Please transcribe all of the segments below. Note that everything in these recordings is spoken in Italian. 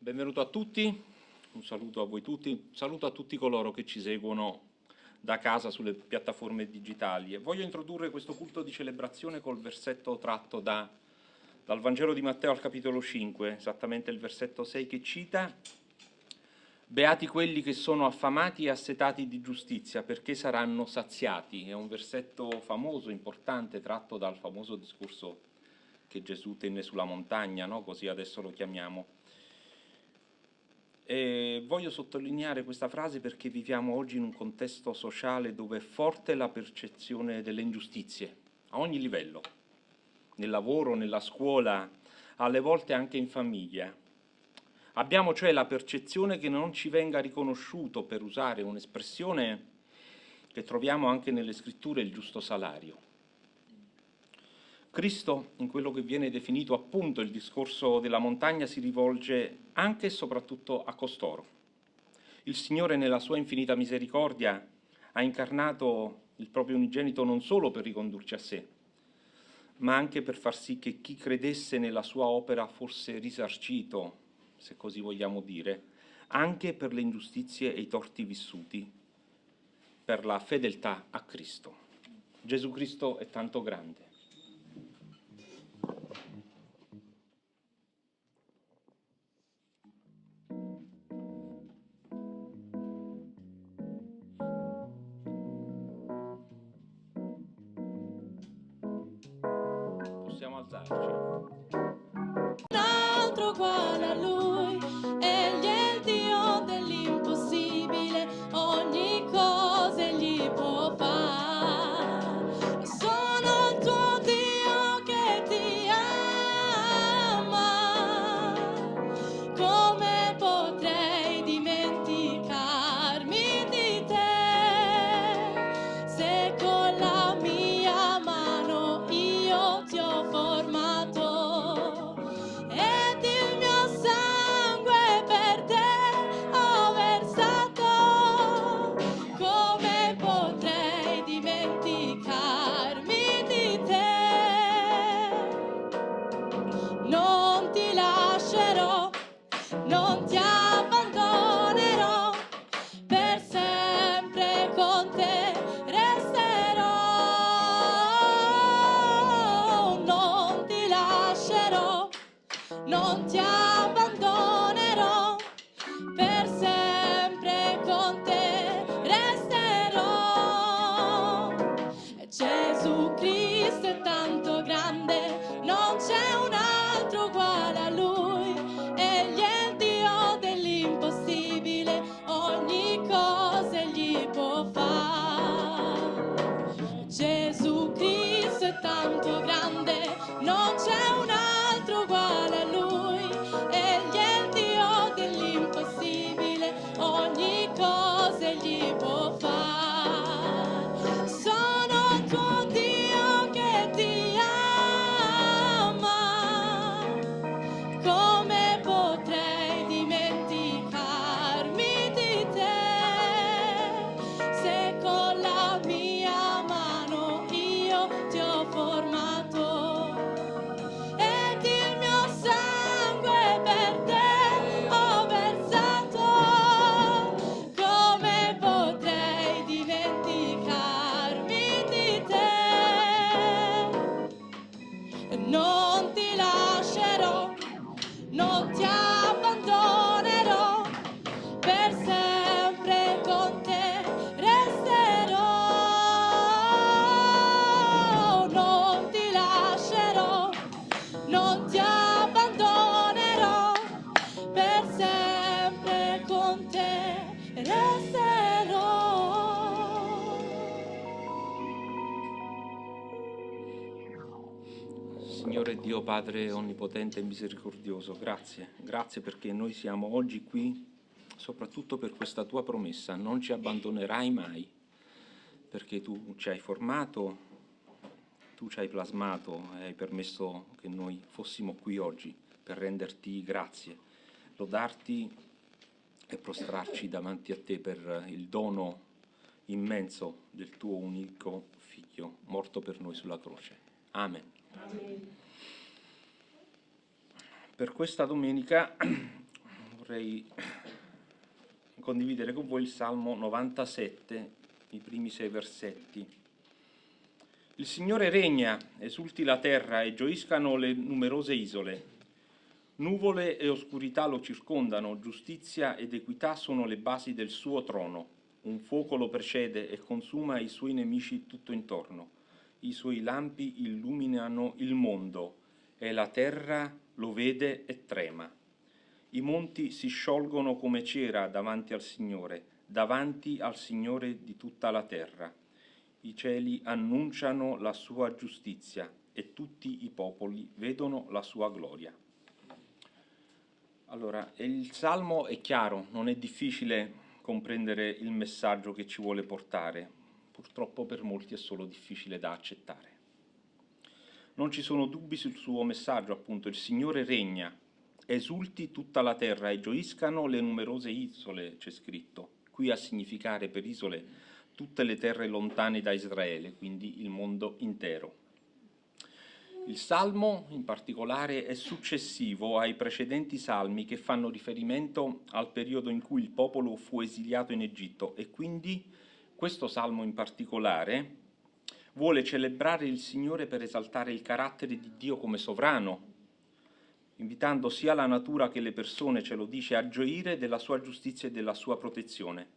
Benvenuto a tutti, un saluto a voi tutti, un saluto a tutti coloro che ci seguono da casa sulle piattaforme digitali. E voglio introdurre questo culto di celebrazione col versetto tratto dal Vangelo di Matteo al capitolo 5, esattamente il versetto 6 che cita: Beati quelli che sono affamati e assetati di giustizia, perché saranno saziati. È un versetto famoso, importante, tratto dal famoso discorso che Gesù tenne sulla montagna, no? Così adesso lo chiamiamo. E voglio sottolineare questa frase perché viviamo oggi in un contesto sociale dove è forte la percezione delle ingiustizie, a ogni livello, nel lavoro, nella scuola, alle volte anche in famiglia. Abbiamo cioè la percezione che non ci venga riconosciuto, per usare un'espressione che troviamo anche nelle scritture, il giusto salario. Cristo, in quello che viene definito appunto il discorso della montagna, si rivolge anche e soprattutto a costoro. Il Signore, nella sua infinita misericordia, ha incarnato il proprio unigenito non solo per ricondurci a sé, ma anche per far sì che chi credesse nella sua opera fosse risarcito, se così vogliamo dire, anche per le ingiustizie e i torti vissuti, per la fedeltà a Cristo. Gesù Cristo è tanto grande. Possiamo alzarci. Un altro uguale a lui, egli è il Dio dell'impossibile, ogni cosa egli può fare. Sono il tuo Dio che ti ama, come potrei dimenticarmi di te, se con la mia mano io ti ho formato. Ed il mio sangue per te ho versato, come potrei dimenticarmi di te? Non ti lascerò, non ti abbandonerò, per sempre con te resterò. Non ti lascerò, non ti abbandonerò, per sempre con te resterò. Gesù Cristo è tanto grande, non c'è un altro uguale a lui, egli è il Dio dell'impossibile, ogni cosa egli può fare. Gesù Cristo è tanto grande, non c'è un altro uguale a lui, egli è il Dio dell'impossibile, ogni cosa egli può fare. Sono il tuo Dio che ti ama, come potrei dimenticarmi di te, se con la mia mano io ti ho formato. Ed il mio sangue per te ho versato, come potrei dimenticarmi di te? Non ti lascerò, non ti abbandonerò, per sempre con te resterò. Non ti lascerò, non ti abbandonerò, per sempre con te resterò. Signore Dio Padre onnipotente e misericordioso, grazie, grazie perché noi siamo oggi qui soprattutto per questa tua promessa: non ci abbandonerai mai, perché tu ci hai formato, tu ci hai plasmato e hai permesso che noi fossimo qui oggi per renderti grazie, lodarti e prostrarci davanti a te per il dono immenso del tuo unico Figlio, morto per noi sulla croce. Amen. Per questa domenica vorrei condividere con voi il Salmo 97, i primi 6 versetti. Il Signore regna, esulti la terra e gioiscano le numerose isole. Nuvole e oscurità lo circondano, giustizia ed equità sono le basi del suo trono. Un fuoco lo precede e consuma i suoi nemici tutto intorno. I suoi lampi illuminano il mondo e la terra lo vede e trema. I monti si sciolgono come cera davanti al Signore di tutta la terra. I cieli annunciano la sua giustizia e tutti i popoli vedono la sua gloria. Allora, il Salmo è chiaro, non è difficile comprendere il messaggio che ci vuole portare. Purtroppo per molti è solo difficile da accettare. Non ci sono dubbi sul suo messaggio, appunto, il Signore regna, esulti tutta la terra e gioiscano le numerose isole, c'è scritto. Qui a significare per isole tutte le terre lontane da Israele, quindi il mondo intero. Il Salmo in particolare è successivo ai precedenti salmi che fanno riferimento al periodo in cui il popolo fu esiliato in Egitto e quindi questo Salmo in particolare vuole celebrare il Signore per esaltare il carattere di Dio come sovrano, invitando sia la natura che le persone, ce lo dice, a gioire della sua giustizia e della sua protezione.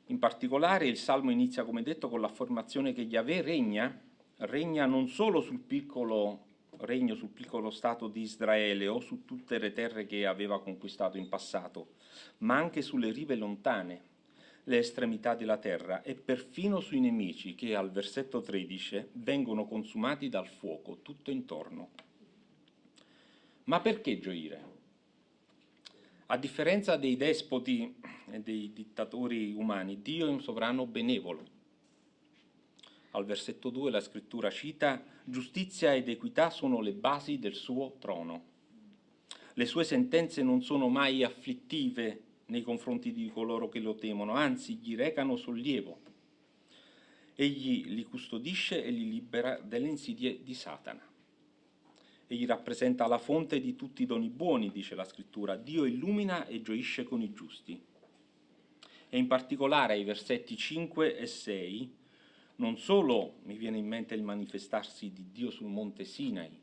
In particolare il Salmo inizia, come detto, con l'affermazione che Yahweh regna non solo sul piccolo stato di Israele o su tutte le terre che aveva conquistato in passato, ma anche sulle rive lontane, le estremità della terra e perfino sui nemici che al versetto 13 vengono consumati dal fuoco tutto intorno. Ma perché gioire? A differenza dei despoti e dei dittatori umani, Dio è un sovrano benevolo. Al versetto 2 la scrittura cita: giustizia ed equità sono le basi del suo trono. Le sue sentenze non sono mai afflittive nei confronti di coloro che lo temono, anzi gli recano sollievo. Egli li custodisce e li libera dalle insidie di Satana. Egli rappresenta la fonte di tutti i doni buoni, dice la scrittura. Dio illumina e gioisce con i giusti. E in particolare ai versetti 5 e 6 non solo mi viene in mente il manifestarsi di Dio sul monte Sinai,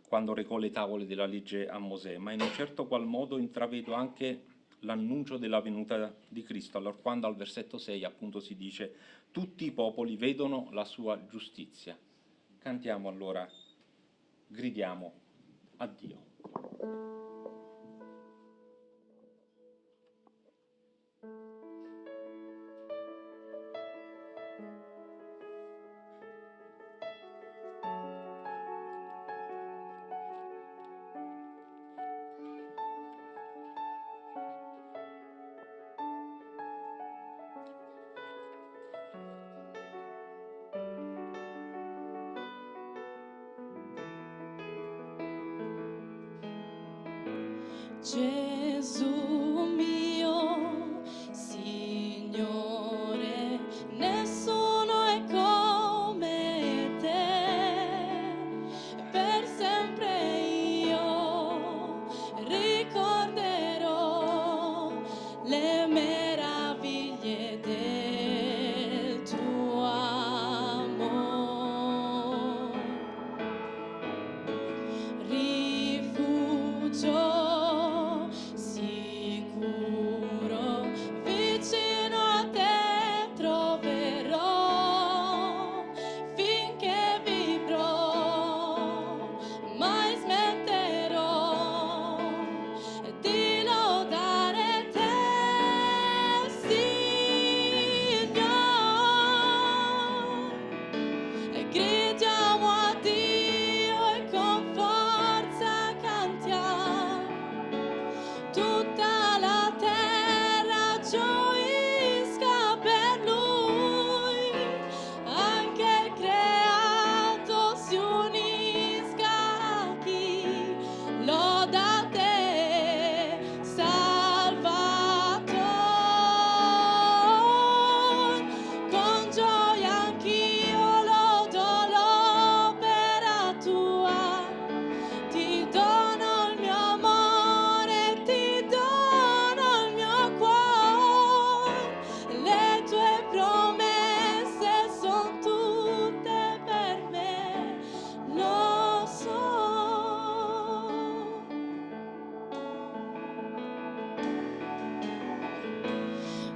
quando recò le tavole della legge a Mosè, ma in un certo qual modo intravedo anche l'annuncio della venuta di Cristo, allora quando al versetto 6 appunto si dice: tutti i popoli vedono la sua giustizia. Cantiamo allora, gridiamo a Dio. Gesù mio, Signore, nessuno è come te, per sempre io ricorderò le meraviglie del tuo amor. Rifugio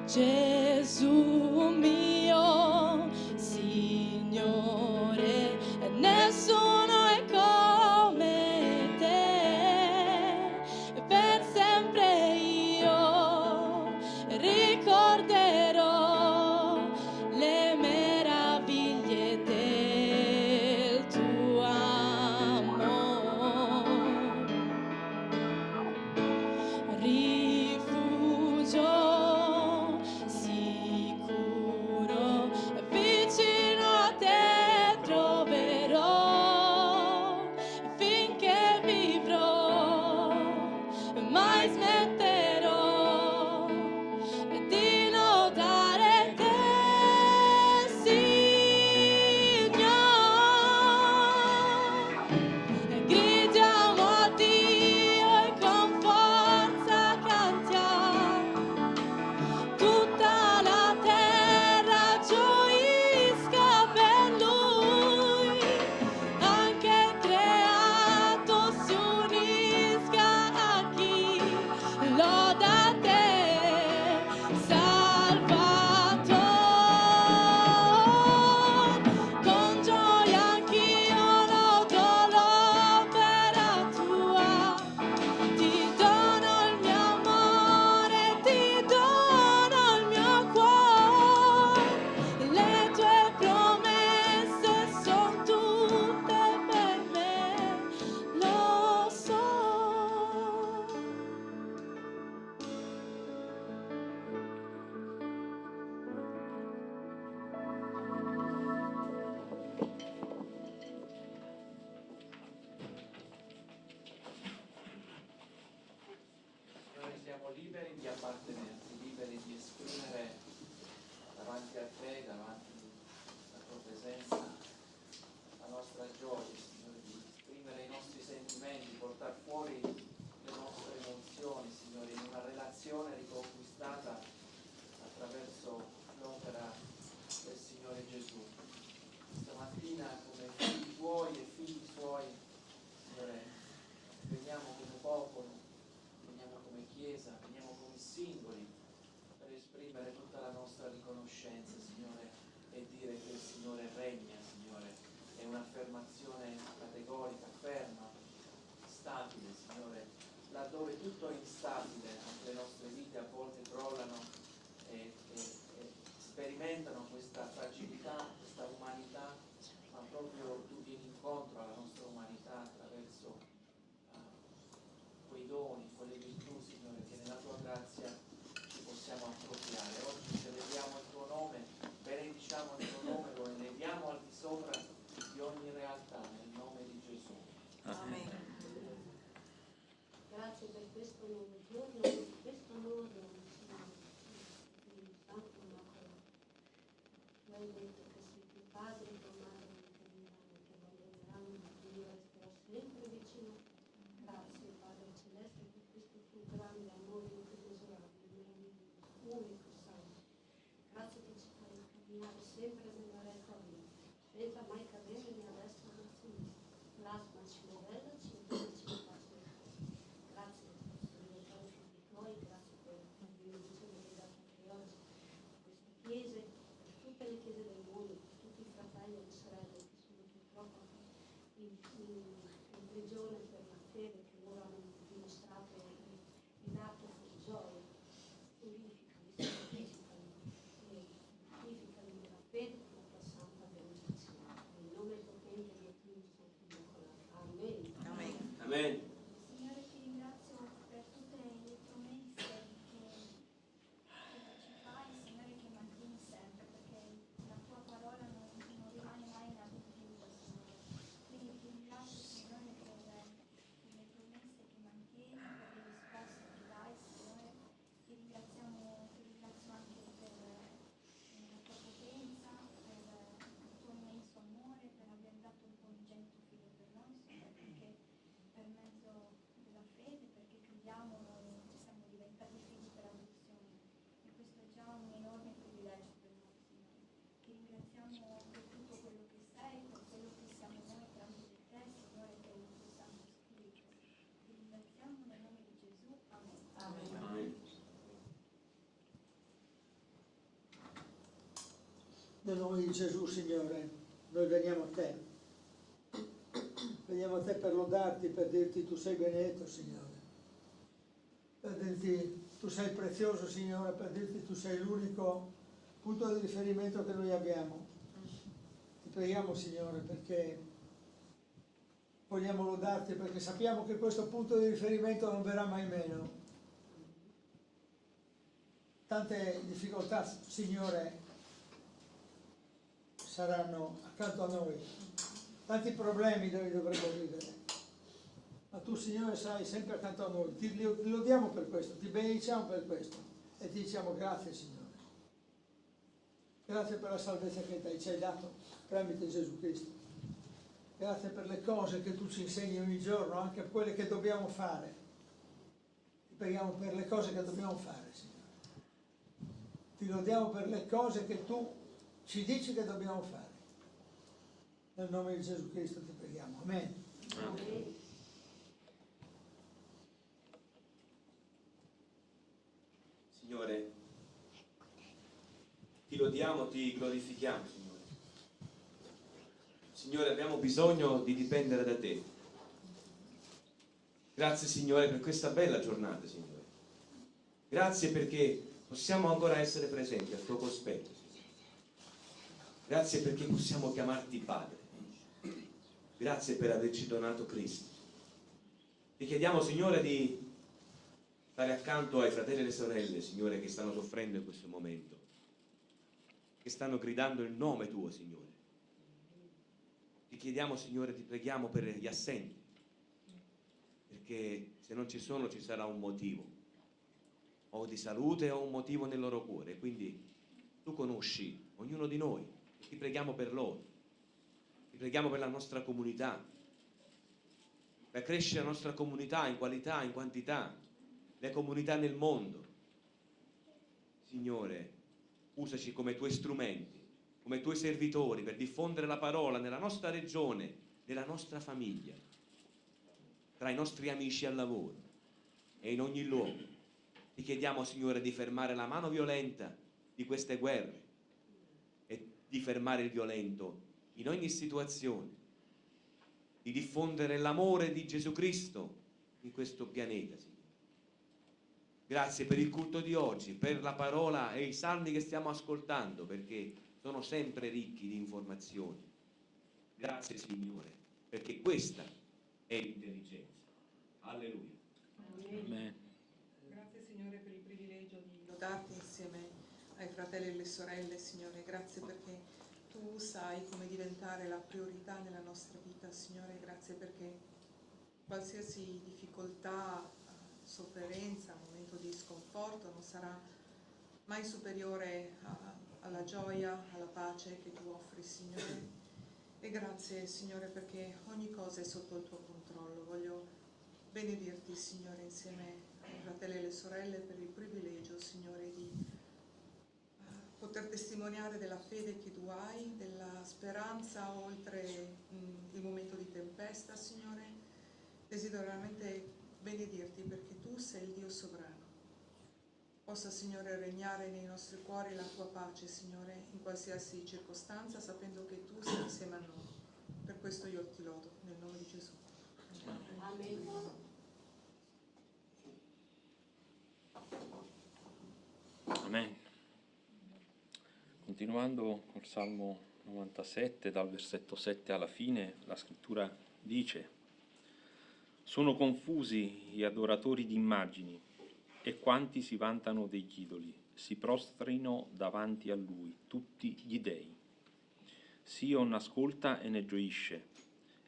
Gesù mio Signore, nessuno è come te, per sempre io ricorderò le meraviglie del tuo amore. Rifugio sicuro, vicino a te troverò, finché vivrò, mai smetterò di lodare te, Signore. Gridiamo a Dio e con forza cantiamo, tutta la terra gioisca per Lui, anche il creato si unisca a chi loda te, Salvatore. Con gioia anch'io lodo l'opera tua, ti dono il mio amore, ti dono il mio cuore, le tue promesse son tutte per me, lo so. Noi siamo liberi di appartenerti, liberi di esprimere davanti a te, davanti alla tua presenza, la nostra gioia, Signore, di esprimere i nostri sentimenti, portare fuori le nostre emozioni, Signore, in una relazione riconquistata attraverso l'opera del Signore Gesù. Stamattina, come figli tuoi e figli suoi, Signore, veniamo come popolo, veniamo come Chiesa, veniamo come singoli per esprimere tutta la nostra riconoscenza, Signore, e dire che il Signore regna, Signore. È un'affermazione categorica, ferma, stabile, Signore. Laddove tutto è instabile, anche le nostre vite a volte crollano e sperimentano questa fragilità, questa umanità, ma proprio tu vieni incontro alla nostra umanità attraverso quei doni, quelle virtù, Signore, che nella tua grazia ci possiamo appropriare. Oggi celebriamo il tuo nome, benediciamo il tuo nome, lo eleviamo al di sopra di ogni realtà, nel nome di Gesù. Amen. Grazie per questo nuovo giorno, per questo nuovo dono, Signore. Spirito Santo, tu hai detto che se tuo padre e tua madre non ti diranno, ti abbandoneranno, ma Dio resterà sempre vicino. Grazie, Padre Celeste, per questo tuo grande amore incommensurabile, meraviglioso, unico, santo. Grazie che ci fai camminare sempre nella retta via, senza mai cadere né a destra né a sinistra. Plasma ci modella, ci aiuta, ci faccia le cose. Grazie per questo diventare figli tuoi, grazie per la benedizione che hai dato anche oggi a queste chiese, per tutte le chiese del mondo, per tutti i fratelli e le sorelle che sono purtroppo in prigione per la fede, che loro hanno dimostrato e dato con gioia. Purificali, santificali e vivificali nella fede con la tua santa benedizione. Nel nome potente di Dio Santo Immacolato. Amen. Amen. Amen. Signore, ti ringrazio per tutte le promesse che ci fai, Signore, che mantieni sempre, perché la tua parola non rimane mai inadempiuta, Signore. Quindi ti ringrazio, Signore, per le promesse che mantieni, per le risposte che dai, Signore. Ti ringrazio anche per la tua potenza, per il tuo immenso amore, per aver dato il tuo unigenito figlio per noi, Signore, perché per mezzo della fede, perché crediamo, noi siamo diventati figli per adozione e questo è già un enorme privilegio per noi, Signore. Ti ringraziamo per tutto quello che sei, per quello che siamo noi tramite te, Signore, per il tuo Santo Spirito. Ti ringraziamo nel nome di Gesù. Amen. Amen. Amen. Nel nome di Gesù, Signore, noi veniamo a te. Veniamo a te per lodarti, per dirti tu sei benedetto, Signore. Per dirti tu sei prezioso, Signore, per dirti tu sei l'unico punto di riferimento che noi abbiamo. Ti preghiamo, Signore, perché vogliamo lodarti, perché sappiamo che questo punto di riferimento non verrà mai meno. Tante difficoltà, Signore, saranno accanto a noi, tanti problemi noi dovremo vivere, ma tu, Signore, sarai sempre accanto a noi. Ti lodiamo per questo, ti benediciamo per questo e ti diciamo grazie, Signore. Grazie per la salvezza che ci hai dato tramite Gesù Cristo. Grazie per le cose che tu ci insegni ogni giorno, anche quelle che dobbiamo fare. Ti preghiamo per le cose che dobbiamo fare, Signore. Ti lodiamo per le cose che tu ci dici che dobbiamo fare. Nel nome di Gesù Cristo ti preghiamo. Amen. Amen. Signore, ti lodiamo, ti glorifichiamo, Signore. Signore, abbiamo bisogno di dipendere da te. Grazie, Signore, per questa bella giornata, Signore. Grazie perché possiamo ancora essere presenti al tuo cospetto. Grazie perché possiamo chiamarti Padre. Grazie per averci donato Cristo. Ti chiediamo, Signore, di stare accanto ai fratelli e alle sorelle, Signore, che stanno soffrendo in questo momento, che stanno gridando il nome tuo, Signore. Ti chiediamo, Signore, ti preghiamo per gli assenti, perché se non ci sono ci sarà un motivo, o di salute o un motivo nel loro cuore. Quindi tu conosci ognuno di noi e ti preghiamo per loro, ti preghiamo per la nostra comunità, per crescere la nostra comunità in qualità, in quantità, le comunità nel mondo. Signore, usaci come tuoi strumenti, come tuoi servitori per diffondere la parola nella nostra regione, nella nostra famiglia, tra i nostri amici al lavoro e in ogni luogo. Ti chiediamo, Signore, di fermare la mano violenta di queste guerre e di fermare il violento in ogni situazione, di diffondere l'amore di Gesù Cristo in questo pianeta, Signore. Grazie per il culto di oggi, per la parola e i salmi che stiamo ascoltando, perché sono sempre ricchi di informazioni. Grazie, Signore, perché questa è l'intelligenza. Alleluia. Amen. Grazie, Signore, per il privilegio di lodarti insieme ai fratelli e alle sorelle, Signore. Grazie perché tu sai come diventare la priorità nella nostra vita, Signore. Grazie perché qualsiasi difficoltà, sofferenza, momento di sconforto non sarà mai superiore alla gioia, alla pace che tu offri, Signore. E grazie, Signore, perché ogni cosa è sotto il tuo controllo. Voglio benedirti, Signore, insieme ai fratelli e alle sorelle per il privilegio, Signore, di poter testimoniare della fede che tu hai, della speranza oltre il momento di tempesta, Signore. Desidero veramente benedirti perché tu sei il Dio sovrano. Possa, Signore, regnare nei nostri cuori la tua pace, Signore, in qualsiasi circostanza, sapendo che tu sei insieme a noi. Per questo io ti lodo, nel nome di Gesù. Amen. Amen. Continuando col Salmo 97, dal versetto 7 alla fine, la scrittura dice: sono confusi gli adoratori di immagini e quanti si vantano degli idoli, si prostrino davanti a lui tutti gli dei. Sion ascolta e ne gioisce,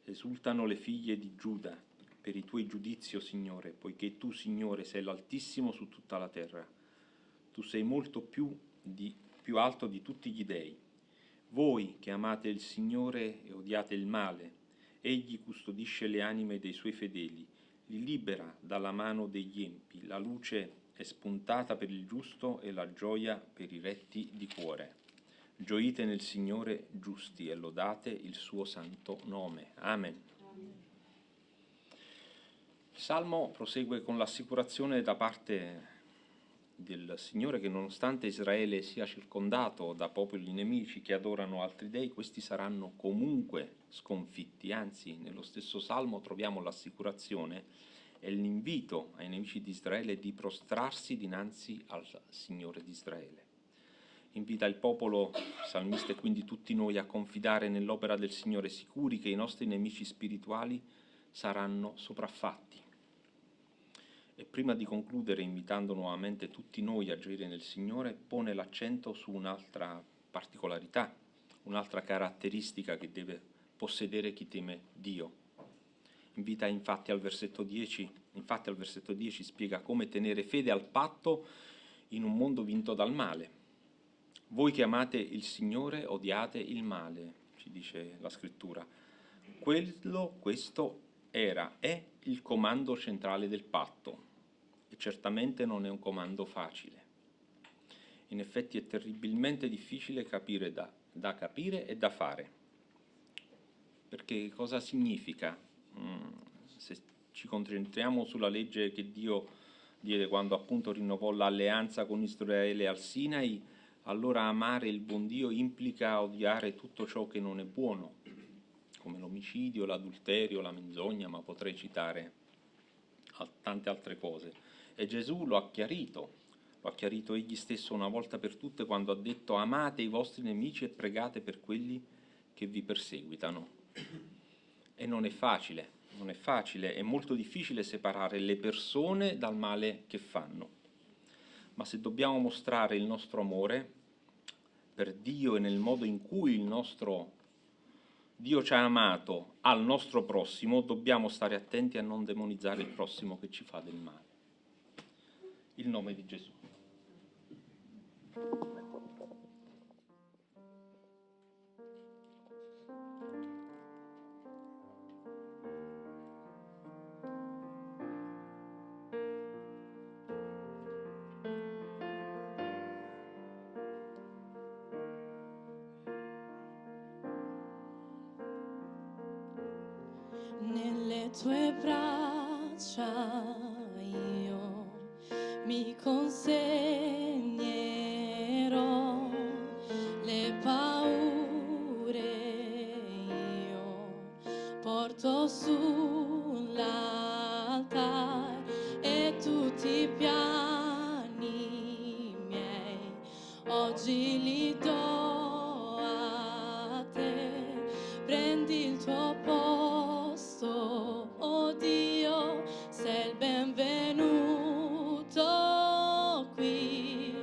esultano le figlie di Giuda per i tuoi giudizi, o Signore, poiché tu, Signore, sei l'Altissimo su tutta la terra. Tu sei molto più alto di tutti gli dei. Voi che amate il Signore e odiate il male, egli custodisce le anime dei suoi fedeli, li libera dalla mano degli empi, la luce è spuntata per il giusto e la gioia per i retti di cuore. Gioite nel Signore giusti e lodate il suo santo nome. Amen. Il Salmo prosegue con l'assicurazione da parte del Signore che nonostante Israele sia circondato da popoli nemici che adorano altri dei, questi saranno comunque sconfitti. Anzi, nello stesso Salmo troviamo l'assicurazione e l'invito ai nemici di Israele di prostrarsi dinanzi al Signore di Israele. Invita il popolo, il salmista e quindi tutti noi, a confidare nell'opera del Signore, sicuri che i nostri nemici spirituali saranno sopraffatti. E prima di concludere, invitando nuovamente tutti noi a gioire nel Signore, pone l'accento su un'altra particolarità, un'altra caratteristica che deve possedere chi teme Dio. Invita infatti al versetto 10 spiega come tenere fede al patto in un mondo vinto dal male. Voi che amate il Signore odiate il male, ci dice la Scrittura. Questo è il comando centrale del patto. E certamente non è un comando facile. In effetti è terribilmente difficile capire da capire e da fare. Perché cosa significa? Se ci concentriamo sulla legge che Dio diede quando appunto rinnovò l'alleanza con Israele al Sinai, allora amare il buon Dio implica odiare tutto ciò che non è buono, come l'omicidio, l'adulterio, la menzogna, ma potrei citare tante altre cose. E Gesù lo ha chiarito egli stesso una volta per tutte quando ha detto: amate i vostri nemici e pregate per quelli che vi perseguitano. E non è facile, è molto difficile separare le persone dal male che fanno. Ma se dobbiamo mostrare il nostro amore per Dio e nel modo in cui il nostro Dio ci ha amato al nostro prossimo, dobbiamo stare attenti a non demonizzare il prossimo che ci fa del male. Il nome di Gesù. Nelle tue braccia io mi consegnerò, le paure io porto sull'altare e tutti i piani miei oggi li do a te. Prendi il tuo posto, oh Dio, sei il benvenuto qui.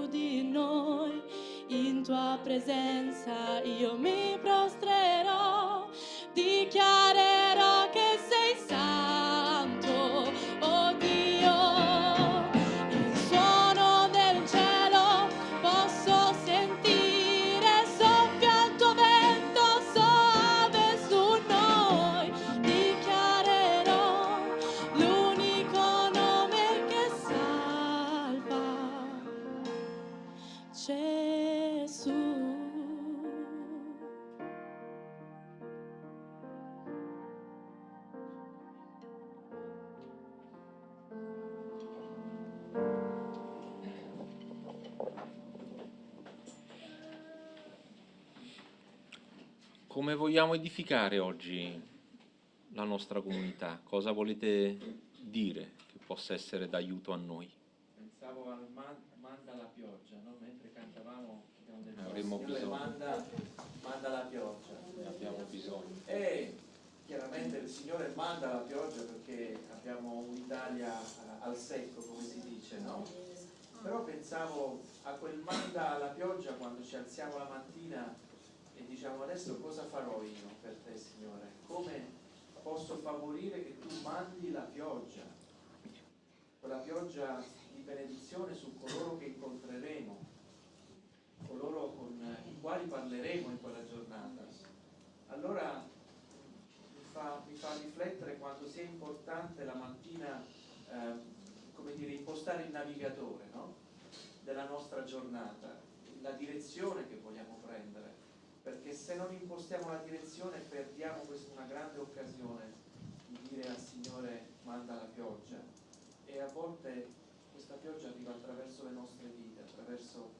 di noi. In tua presenza io mi prostrerò, dichiarerò che sei santo, oh Dio. Il suono del cielo posso sentire, soffia il tuo vento soave su noi. Dichiarerò l'unico nome che salva, Gesù. Come vogliamo edificare oggi la nostra comunità? Cosa volete dire che possa essere d'aiuto a noi? Pensavo al manda la pioggia, no? Mentre cantavamo abbiamo detto Avremmo Signore, bisogno. manda la pioggia. Ne abbiamo bisogno. E chiaramente il Signore manda la pioggia perché abbiamo un'Italia al secco, come si dice, no? Però pensavo a quel manda la pioggia quando ci alziamo la mattina e diciamo adesso cosa farò io per te, Signore? Come posso favorire che tu mandi la pioggia? Quella pioggia di benedizione su coloro che incontreremo, coloro con i quali parleremo in quella giornata. Allora mi fa riflettere quanto sia importante la mattina, come dire, impostare il navigatore, no? Della nostra giornata, la direzione che vogliamo prendere, perché se non impostiamo la direzione perdiamo una grande occasione di dire al Signore manda la pioggia. E a volte questa pioggia arriva attraverso le nostre vite, attraverso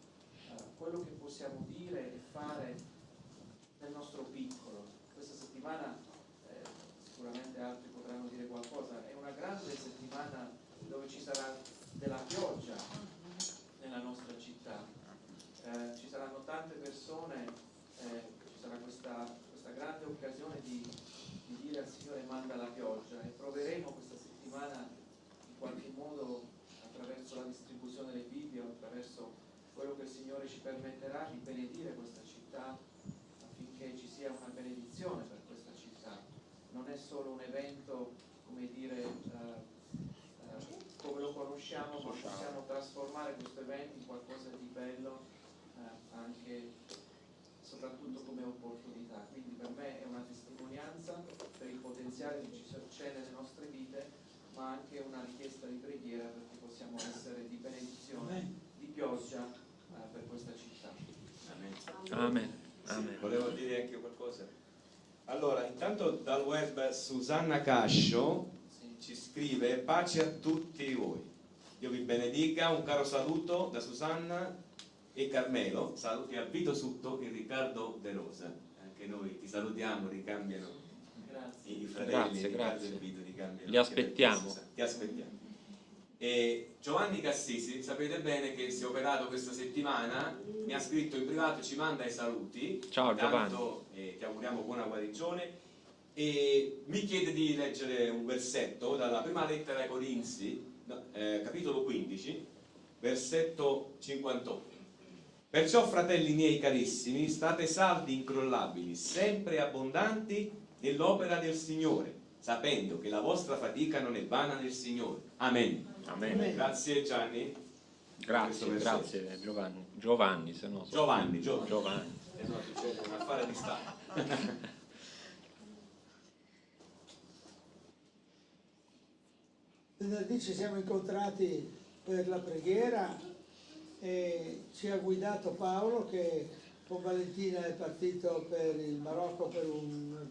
quello che possiamo dire e fare nel nostro piccolo. Questa settimana, sicuramente altri potranno dire qualcosa, è una grande settimana dove ci sarà della pioggia nella nostra città. Ci saranno tante persone, ci sarà questa grande occasione di dire al Signore manda la pioggia, e proveremo questa settimana in qualche modo attraverso la distribuzione delle Bibbie, attraverso quello che il Signore ci permetterà di benedire questa città, affinché ci sia una benedizione per questa città. Non è solo un evento, come dire, come lo conosciamo, ma possiamo trasformare questo evento in qualcosa di bello, anche soprattutto come opportunità. Quindi per me è una testimonianza per il potenziale che c'è nelle nostre vite, ma anche una richiesta di preghiera perché possiamo essere di benedizione, di pioggia per questa città. Amen. Sì, Amen. volevo dire anche qualcosa. Allora, intanto dal web Susanna Cascio ci scrive: pace a tutti voi, Dio vi benedica, un caro saluto da Susanna e Carmelo, saluti a Vito Sutto e Riccardo De Rosa. Anche noi ti salutiamo, ricambiano i fratelli, Grazie. e Vito ricambiano. Li aspettiamo. anche per te, ti aspettiamo. E Giovanni Cassisi, sapete bene che si è operato questa settimana, mi ha scritto in privato, ci manda i saluti. Ciao Intanto, ti auguriamo buona guarigione, e mi chiede di leggere un versetto dalla prima lettera ai Corinzi, capitolo 15, versetto 58. Perciò, fratelli miei carissimi, state saldi, incrollabili, sempre abbondanti nell'opera del Signore, sapendo che la vostra fatica non è vana nel Signore. Amen. Amen. Grazie Gianni. Grazie Giovanni, se no Giovanni. Giovanni. No, succede un affare di Stato. Venerdì ci siamo incontrati per la preghiera e ci ha guidato Paolo, che con Valentina è partito per il Marocco per un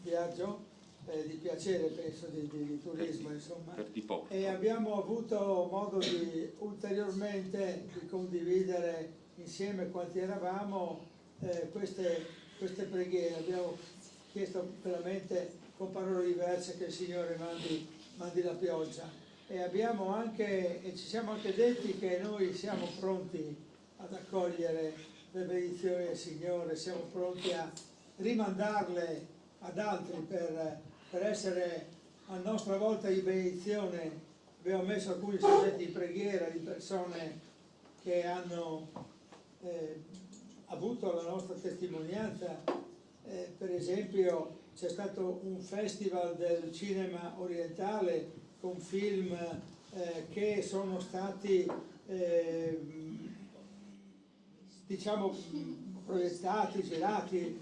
viaggio di piacere, penso, di turismo, insomma. Per diporto. E abbiamo avuto modo di ulteriormente di condividere insieme quanti eravamo queste preghiere. Abbiamo chiesto veramente con parole diverse che il Signore mandi la pioggia, e ci siamo anche detti che noi siamo pronti ad accogliere le benedizioni del Signore, siamo pronti a rimandarle ad altri per essere a nostra volta di benedizione. Abbiamo messo alcuni soggetti di preghiera, di persone che hanno avuto la nostra testimonianza. Per esempio c'è stato un festival del cinema orientale con film che sono stati diciamo proiettati, girati,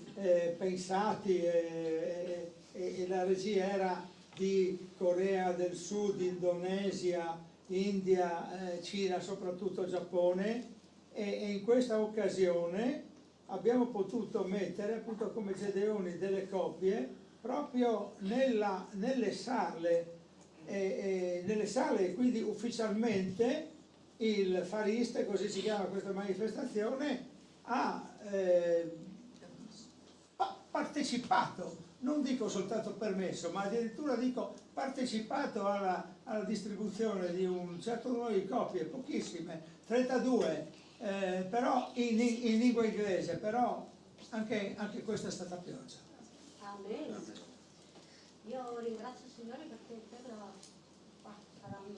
pensati e la regia era di Corea del Sud, Indonesia, India, Cina, soprattutto Giappone, e in questa occasione abbiamo potuto mettere appunto come Gedeoni delle coppie proprio nelle sale e quindi ufficialmente il Fariste, così si chiama questa manifestazione, ha partecipato, non dico soltanto permesso, ma addirittura dico partecipato alla distribuzione di un certo numero di copie, pochissime, 32, però in lingua inglese, però anche questa è stata pioggia. Amen. Io ringrazio il Signore perché saranno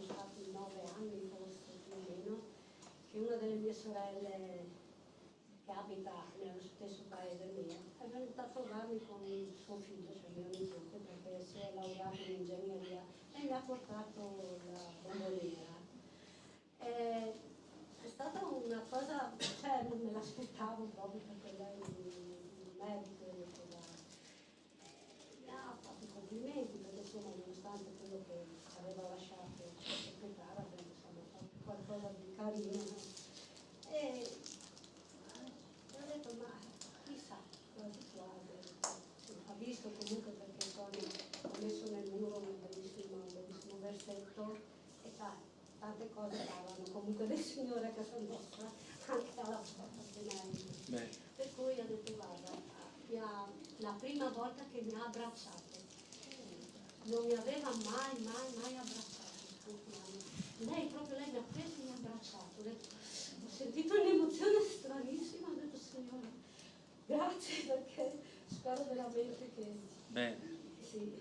stati 9 anni, forse più o meno, che una delle mie sorelle, che abita nello stesso paese mio, è venuta a trovarmi con suo figlio, cioè mio nipote, perché si è laureato in ingegneria, e mi ha portato la bomboniera. È stata una cosa, cioè non me l'aspettavo proprio, perché lei un medico mi ha fatto i complimenti, perché insomma nonostante quello che aveva lasciato il segretario, abbiamo insomma fatto qualcosa di carino. E ho detto, ma chissà, quasi quasi, ha visto comunque, perché poi ho messo nel muro un bellissimo versetto, e sai, tante cose parlano comunque del Signore a casa nostra, anche alla porta finale. Per cui ho detto, guarda, la prima volta che mi ha abbracciato, non mi aveva mai abbracciato, lei mi ha preso e mi ha abbracciato. Ho sentito un'emozione stranissima, ho detto, Signore, grazie, perché spero veramente che sì,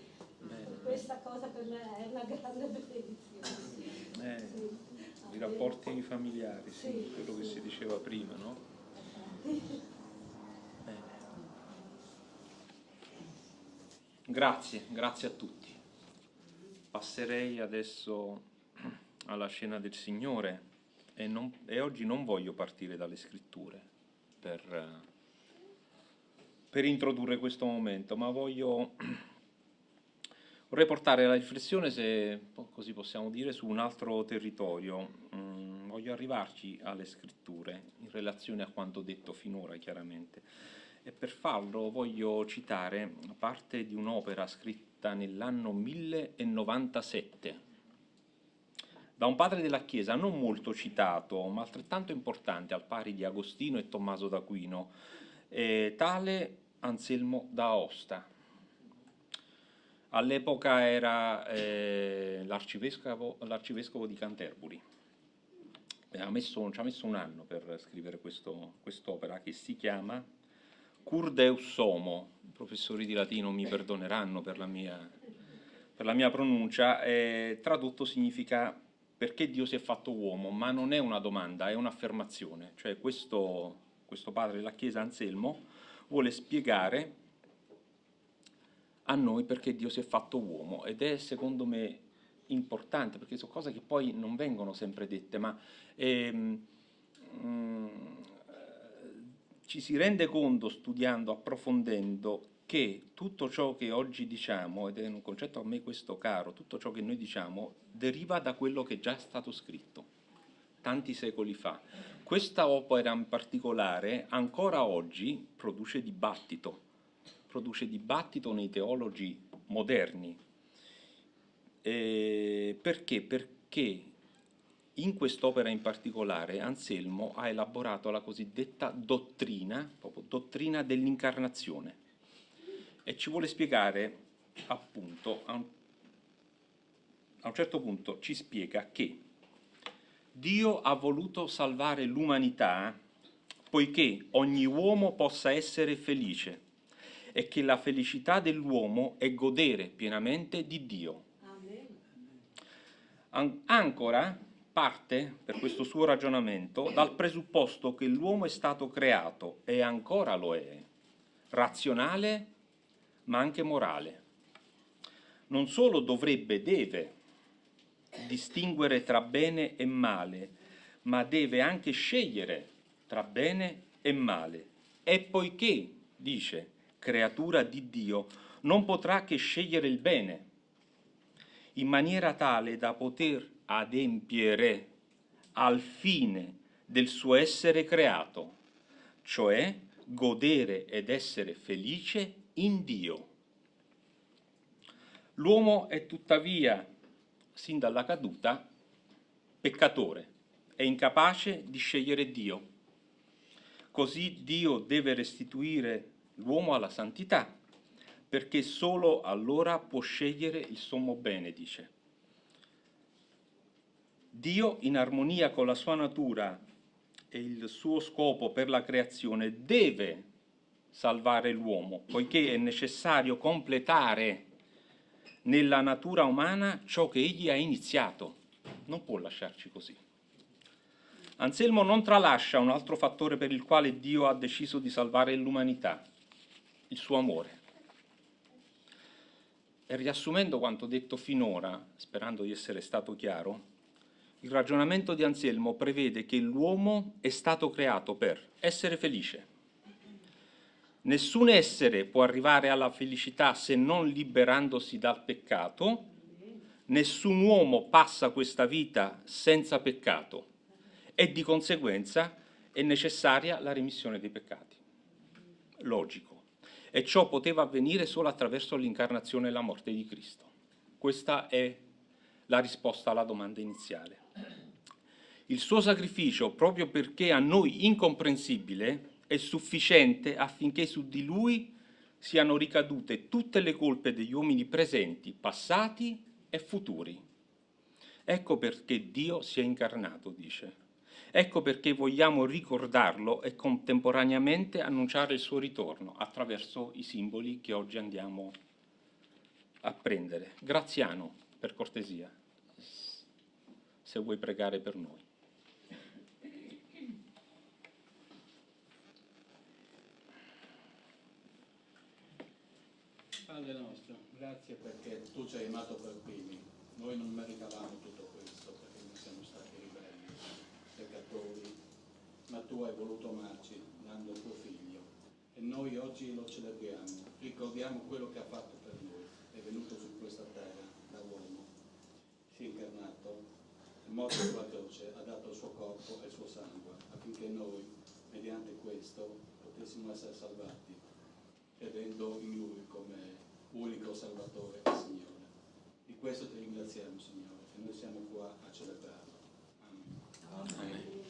questa cosa per me è una grande benedizione. Sì. I rapporti familiari, sì, quello che si diceva prima, no? Grazie a tutti. Passerei adesso alla cena del Signore e oggi non voglio partire dalle scritture per introdurre questo momento, ma vorrei portare la riflessione, se così possiamo dire, su un altro territorio. Voglio arrivarci alle scritture in relazione a quanto detto finora, chiaramente. E per farlo voglio citare parte di un'opera scritta nell'anno 1097 da un padre della Chiesa non molto citato, ma altrettanto importante, al pari di Agostino e Tommaso d'Aquino, tale Anselmo d'Aosta. All'epoca era l'arcivescovo di Canterbury. Ci ha messo un anno per scrivere quest'opera, che si chiama Cur Deus Homo. I professori di latino mi perdoneranno per la mia pronuncia. Tradotto significa perché Dio si è fatto uomo, ma non è una domanda, è un'affermazione. Cioè questo padre della Chiesa, Anselmo, vuole spiegare a noi perché Dio si è fatto uomo, ed è secondo me importante, perché sono cose che poi non vengono sempre dette, ma ci si rende conto, studiando, approfondendo, che tutto ciò che oggi diciamo, ed è un concetto a me questo caro, tutto ciò che noi diciamo deriva da quello che è già stato scritto tanti secoli fa. Questa opera in particolare ancora oggi produce dibattito nei teologi moderni. Perché? Perché in quest'opera in particolare Anselmo ha elaborato la cosiddetta dottrina, proprio dottrina dell'incarnazione, e ci vuole spiegare, appunto, a un certo punto ci spiega che Dio ha voluto salvare l'umanità poiché ogni uomo possa essere felice, e che la felicità dell'uomo è godere pienamente di Dio. Ancora parte, per questo suo ragionamento, dal presupposto che l'uomo è stato creato e ancora lo è, razionale ma anche morale. Non solo deve distinguere tra bene e male, ma deve anche scegliere tra bene e male. E poiché, dice, creatura di Dio, non potrà che scegliere il bene, in maniera tale da poter adempiere al fine del suo essere creato, cioè godere ed essere felice in Dio. L'uomo è tuttavia, sin dalla caduta, peccatore, è incapace di scegliere Dio. Così Dio deve restituire l'uomo alla santità, perché solo allora può scegliere il sommo bene, dice. Dio, in armonia con la sua natura e il suo scopo per la creazione, deve salvare l'uomo, poiché è necessario completare nella natura umana ciò che egli ha iniziato. Non può lasciarci così. Anselmo non tralascia un altro fattore per il quale Dio ha deciso di salvare l'umanità, il suo amore. E riassumendo quanto detto finora, sperando di essere stato chiaro, il ragionamento di Anselmo prevede che l'uomo è stato creato per essere felice. Nessun essere può arrivare alla felicità se non liberandosi dal peccato, nessun uomo passa questa vita senza peccato e di conseguenza è necessaria la remissione dei peccati. Logico. E ciò poteva avvenire solo attraverso l'incarnazione e la morte di Cristo. Questa è la risposta alla domanda iniziale. Il suo sacrificio, proprio perché a noi incomprensibile, è sufficiente affinché su di lui siano ricadute tutte le colpe degli uomini presenti, passati e futuri. Ecco perché Dio si è incarnato, dice. Ecco perché vogliamo ricordarlo e contemporaneamente annunciare il suo ritorno attraverso i simboli che oggi andiamo a prendere. Graziano, per cortesia, se vuoi pregare per noi. Padre nostro, grazie perché tu ci hai amato per primi. Noi non meritavamo tutto questo perché noi siamo stati ribelli, peccatori, ma tu hai voluto amarci dando il tuo figlio e noi oggi lo celebriamo, ricordiamo quello che ha fatto per noi, è venuto su questa terra da uomo, si è incarnato, è morto sulla croce, ha dato il suo corpo e il suo sangue affinché noi, mediante questo, potessimo essere salvati, credendo in Lui come unico Salvatore e Signore. Di questo ti ringraziamo, Signore, e noi siamo qua a celebrarlo. Amen. Amen.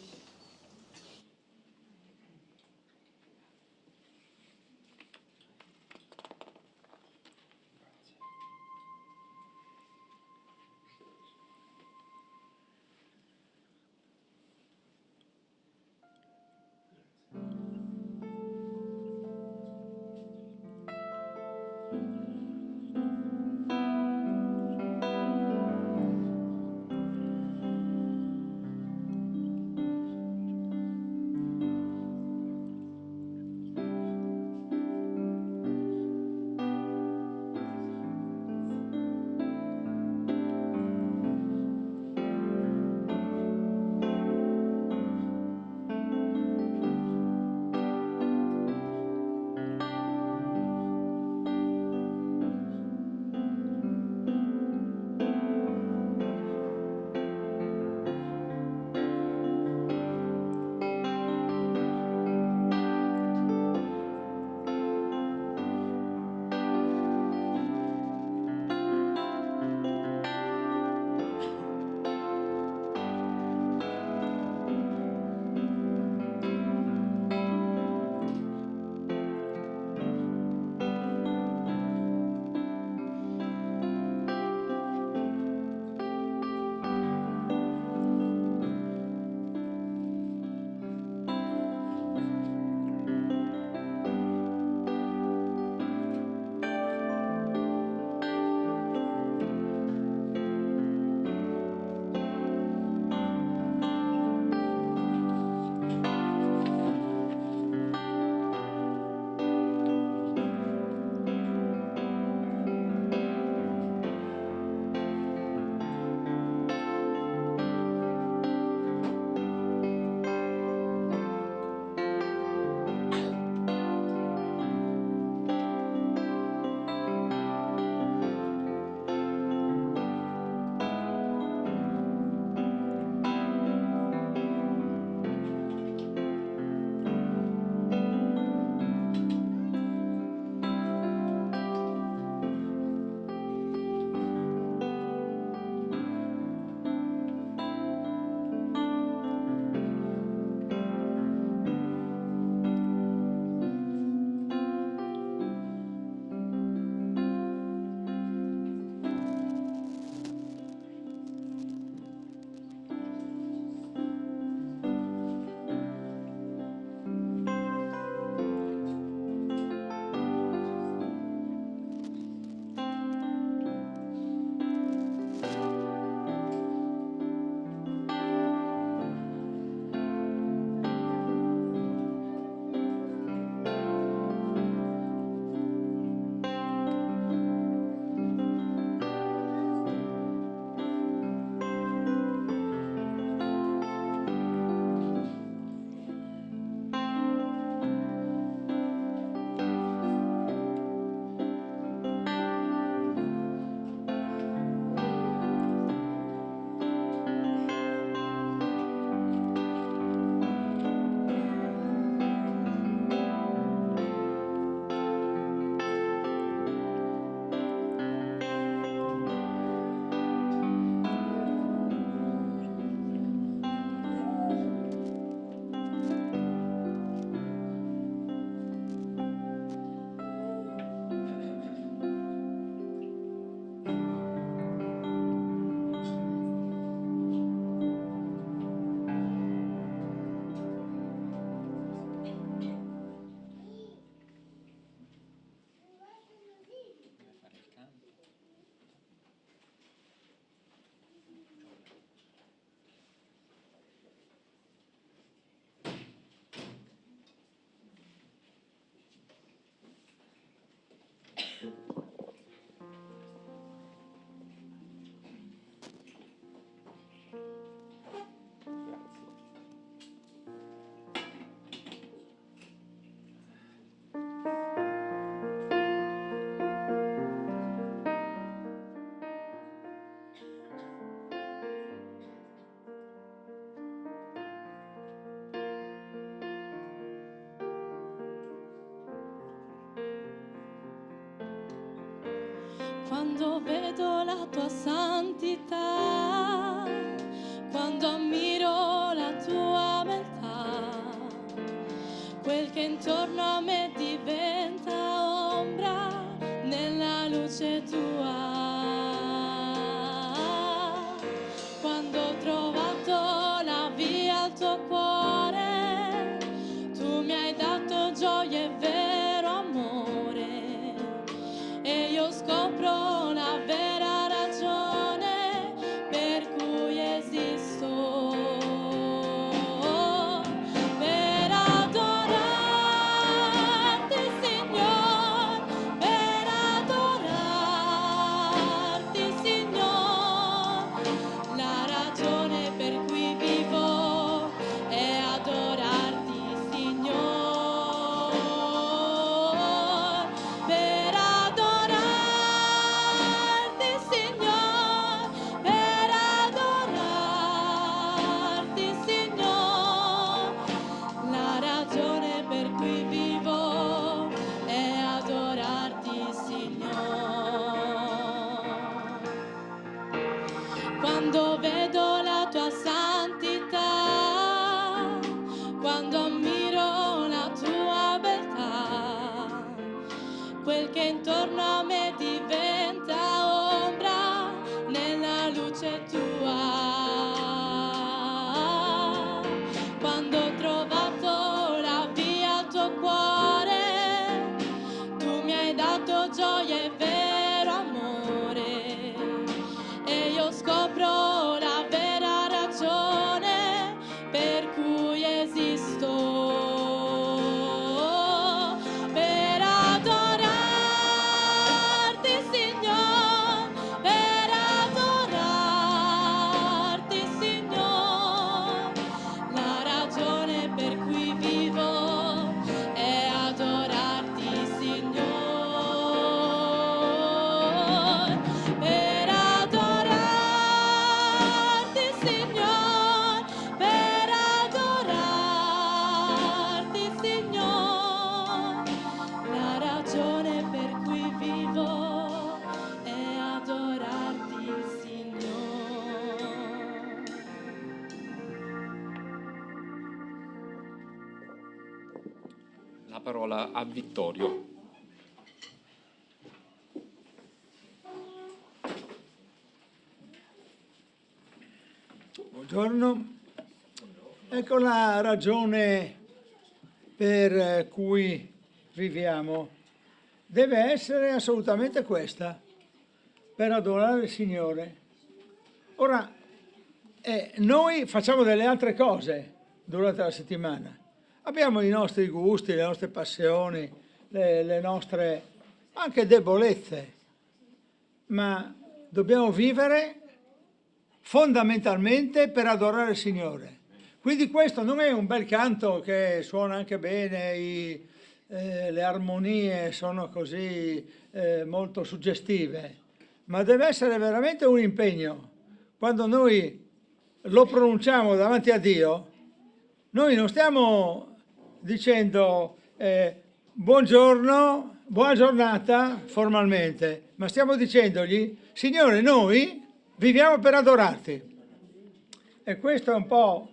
quando vedo la tua santità, quando ammiro la tua beltà, quel che intorno a me diventa ombra nella luce tua. Quando ho trovato la via al tuo cuore, tu mi hai dato gioia e vero amore, e io scopro la vera ragione per cui esisto. Per adorarti, Signor, per adorarti, Signor, la ragione per cui vivo è adorarti, Signor. Per adorarti, Signor, per adorarti, Signor, la ragione per cui vivo è adorarti, Signor. Quando vedo la tua santità, quando ammiro la tua beltà, quel che intorno a me diventa ombra nella luce tua. Quando ho trovato la via al tuo cuore, tu mi hai dato gioia e vero amore, e io scopro la vera ragione per cui esisto. Per adorarti, Signor, per adorarti, Signor, la ragione per cui vivo è adorarti, Signor. Per adorarti, Signor, per adorarti, Signor, la ragione per cui vivo è adorarti, Signor. La parola a Vittorio. Buongiorno. Ecco la ragione per cui viviamo. Deve essere assolutamente questa, per adorare il Signore. Ora, noi facciamo delle altre cose durante la settimana. Abbiamo i nostri gusti, le nostre passioni, le nostre anche debolezze, ma dobbiamo vivere fondamentalmente per adorare il Signore. Quindi questo non è un bel canto che suona anche bene, le armonie sono così molto suggestive, ma deve essere veramente un impegno. Quando noi lo pronunciamo davanti a Dio, noi non stiamo dicendo buongiorno, buona giornata formalmente, ma stiamo dicendogli: Signore, noi viviamo per adorarti. E questo è un po'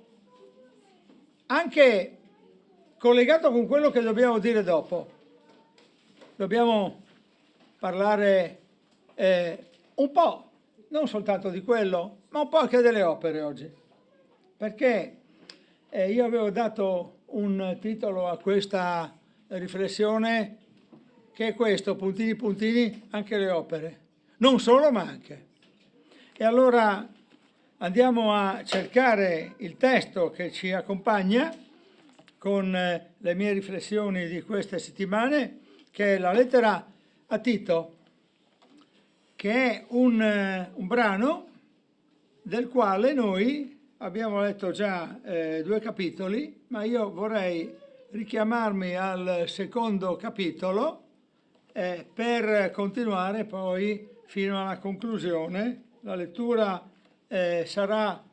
anche collegato con quello che dobbiamo dire dopo. Dobbiamo parlare un po', non soltanto di quello, ma un po' anche delle opere oggi. Perché io avevo dato un titolo a questa riflessione che è questo: puntini puntini, anche le opere. Non solo, ma anche. E allora andiamo a cercare il testo che ci accompagna con le mie riflessioni di queste settimane, che è la lettera a Tito, che è un brano del quale noi abbiamo letto già 2 capitoli, ma io vorrei richiamarmi al secondo capitolo per continuare poi fino alla conclusione. La lettura sarà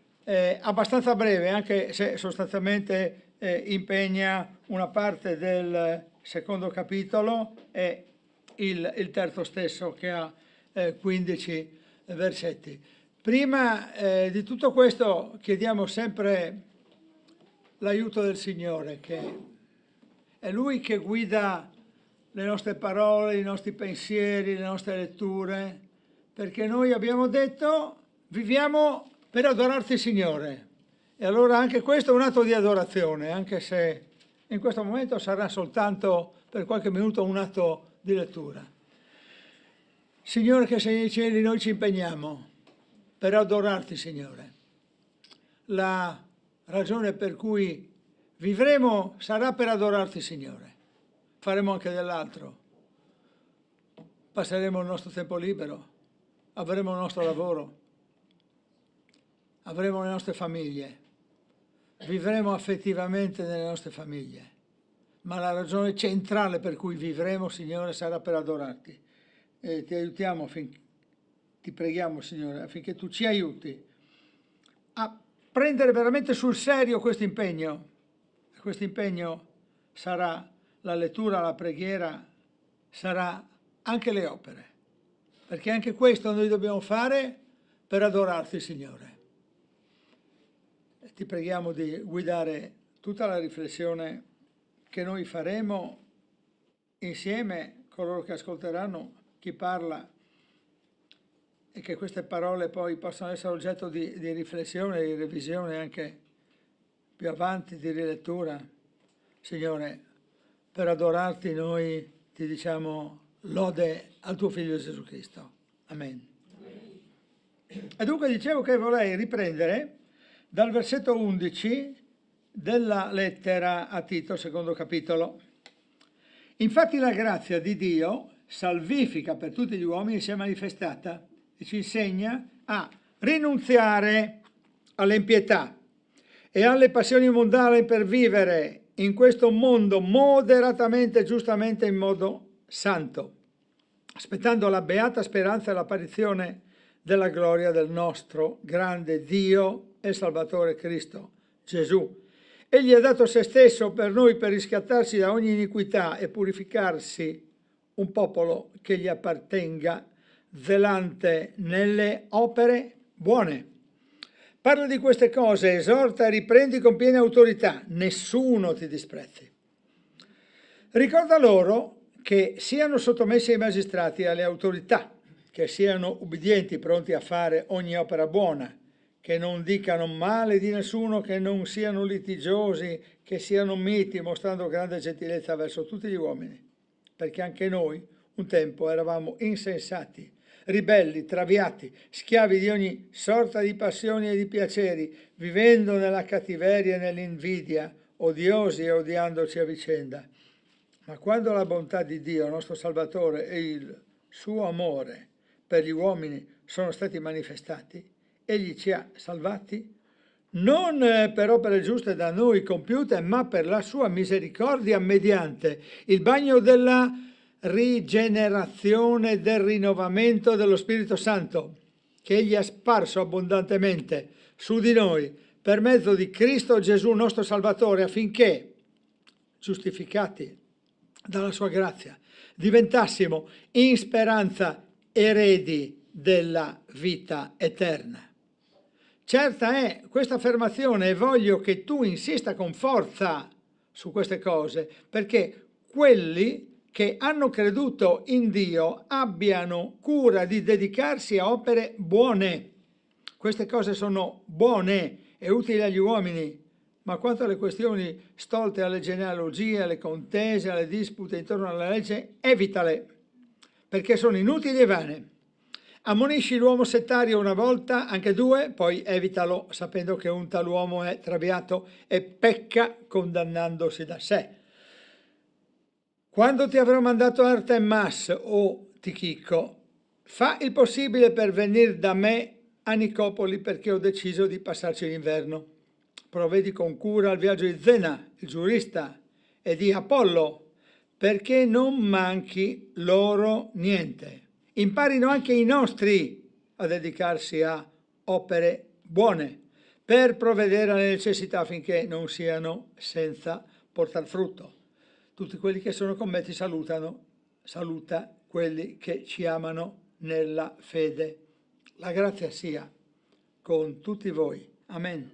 abbastanza breve, anche se sostanzialmente impegna una parte del secondo capitolo e il terzo stesso, che ha 15 versetti. Prima di tutto questo chiediamo sempre l'aiuto del Signore, che è Lui che guida le nostre parole, i nostri pensieri, le nostre letture, perché noi abbiamo detto viviamo per adorarti, Signore. E allora anche questo è un atto di adorazione, anche se in questo momento sarà soltanto per qualche minuto un atto di lettura. Signore che sei nei cieli, noi ci impegniamo per adorarti, Signore. La ragione per cui vivremo sarà per adorarti, Signore. Faremo anche dell'altro. Passeremo il nostro tempo libero, avremo il nostro lavoro, avremo le nostre famiglie, vivremo affettivamente nelle nostre famiglie. Ma la ragione centrale per cui vivremo, Signore, sarà per adorarti. E ti aiutiamo, ti preghiamo, Signore, affinché tu ci aiuti a prendere veramente sul serio questo impegno. Questo impegno sarà la lettura, la preghiera, sarà anche le opere, perché anche questo noi dobbiamo fare per adorarti, Signore. E ti preghiamo di guidare tutta la riflessione che noi faremo insieme, coloro che ascolteranno, chi parla, e che queste parole poi possano essere oggetto di riflessione, di revisione anche più avanti, di rilettura. Signore, per adorarti noi ti diciamo lode al tuo Figlio Gesù Cristo. Amen. E dunque dicevo che vorrei riprendere dal versetto 11 della lettera a Tito, secondo capitolo. Infatti la grazia di Dio, salvifica per tutti gli uomini, si è manifestata e ci insegna a rinunziare all'impietà e alle passioni mondane per vivere in questo mondo moderatamente e giustamente in modo santo, aspettando la beata speranza e l'apparizione della gloria del nostro grande Dio e Salvatore Cristo Gesù. Egli ha dato se stesso per noi per riscattarsi da ogni iniquità e purificarsi un popolo che gli appartenga, zelante nelle opere buone. Parla di queste cose, esorta e riprendi con piena autorità, nessuno ti disprezzi. Ricorda loro che siano sottomessi ai magistrati e alle autorità, che siano ubbidienti, pronti a fare ogni opera buona, che non dicano male di nessuno, che non siano litigiosi, che siano miti, mostrando grande gentilezza verso tutti gli uomini, perché anche noi un tempo eravamo insensati, ribelli, traviati, schiavi di ogni sorta di passioni e di piaceri, vivendo nella cattiveria e nell'invidia, odiosi e odiandoci a vicenda. Ma quando la bontà di Dio, nostro Salvatore, e il suo amore per gli uomini sono stati manifestati, egli ci ha salvati, non per opere giuste da noi compiute, ma per la sua misericordia mediante il bagno della rigenerazione, del rinnovamento dello Spirito Santo, che egli ha sparso abbondantemente su di noi per mezzo di Cristo Gesù nostro Salvatore, affinché, giustificati dalla sua grazia, diventassimo in speranza eredi della vita eterna. Certa è questa affermazione e voglio che tu insista con forza su queste cose, perché quelli che hanno creduto in Dio abbiano cura di dedicarsi a opere buone. Queste cose sono buone e utili agli uomini, ma quanto alle questioni stolte, alle genealogie, alle contese, alle dispute intorno alla legge, evitale, perché sono inutili e vane. Ammonisci l'uomo settario una volta, anche due, poi evitalo, sapendo che un tal uomo è traviato e pecca condannandosi da sé. Quando ti avrò mandato Artemas o Tichico, fa il possibile per venire da me a Nicopoli, perché ho deciso di passarci l'inverno. Provvedi con cura al viaggio di Zena, il giurista, e di Apollo, perché non manchi loro niente. Imparino anche i nostri a dedicarsi a opere buone, per provvedere alle necessità affinché non siano senza portar frutto. Tutti quelli che sono con me ti salutano, saluta quelli che ci amano nella fede. La grazia sia con tutti voi. Amen.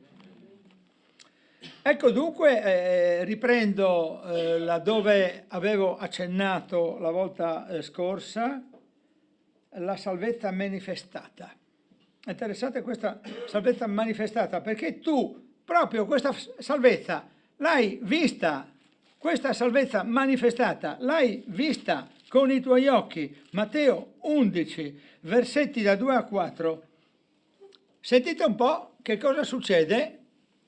Ecco dunque, riprendo laddove avevo accennato la volta scorsa, la salvezza manifestata. È interessante questa salvezza manifestata, perché tu proprio questa salvezza l'hai vista, questa salvezza manifestata l'hai vista con i tuoi occhi. Matteo 11, versetti da 2 a 4. Sentite un po' che cosa succede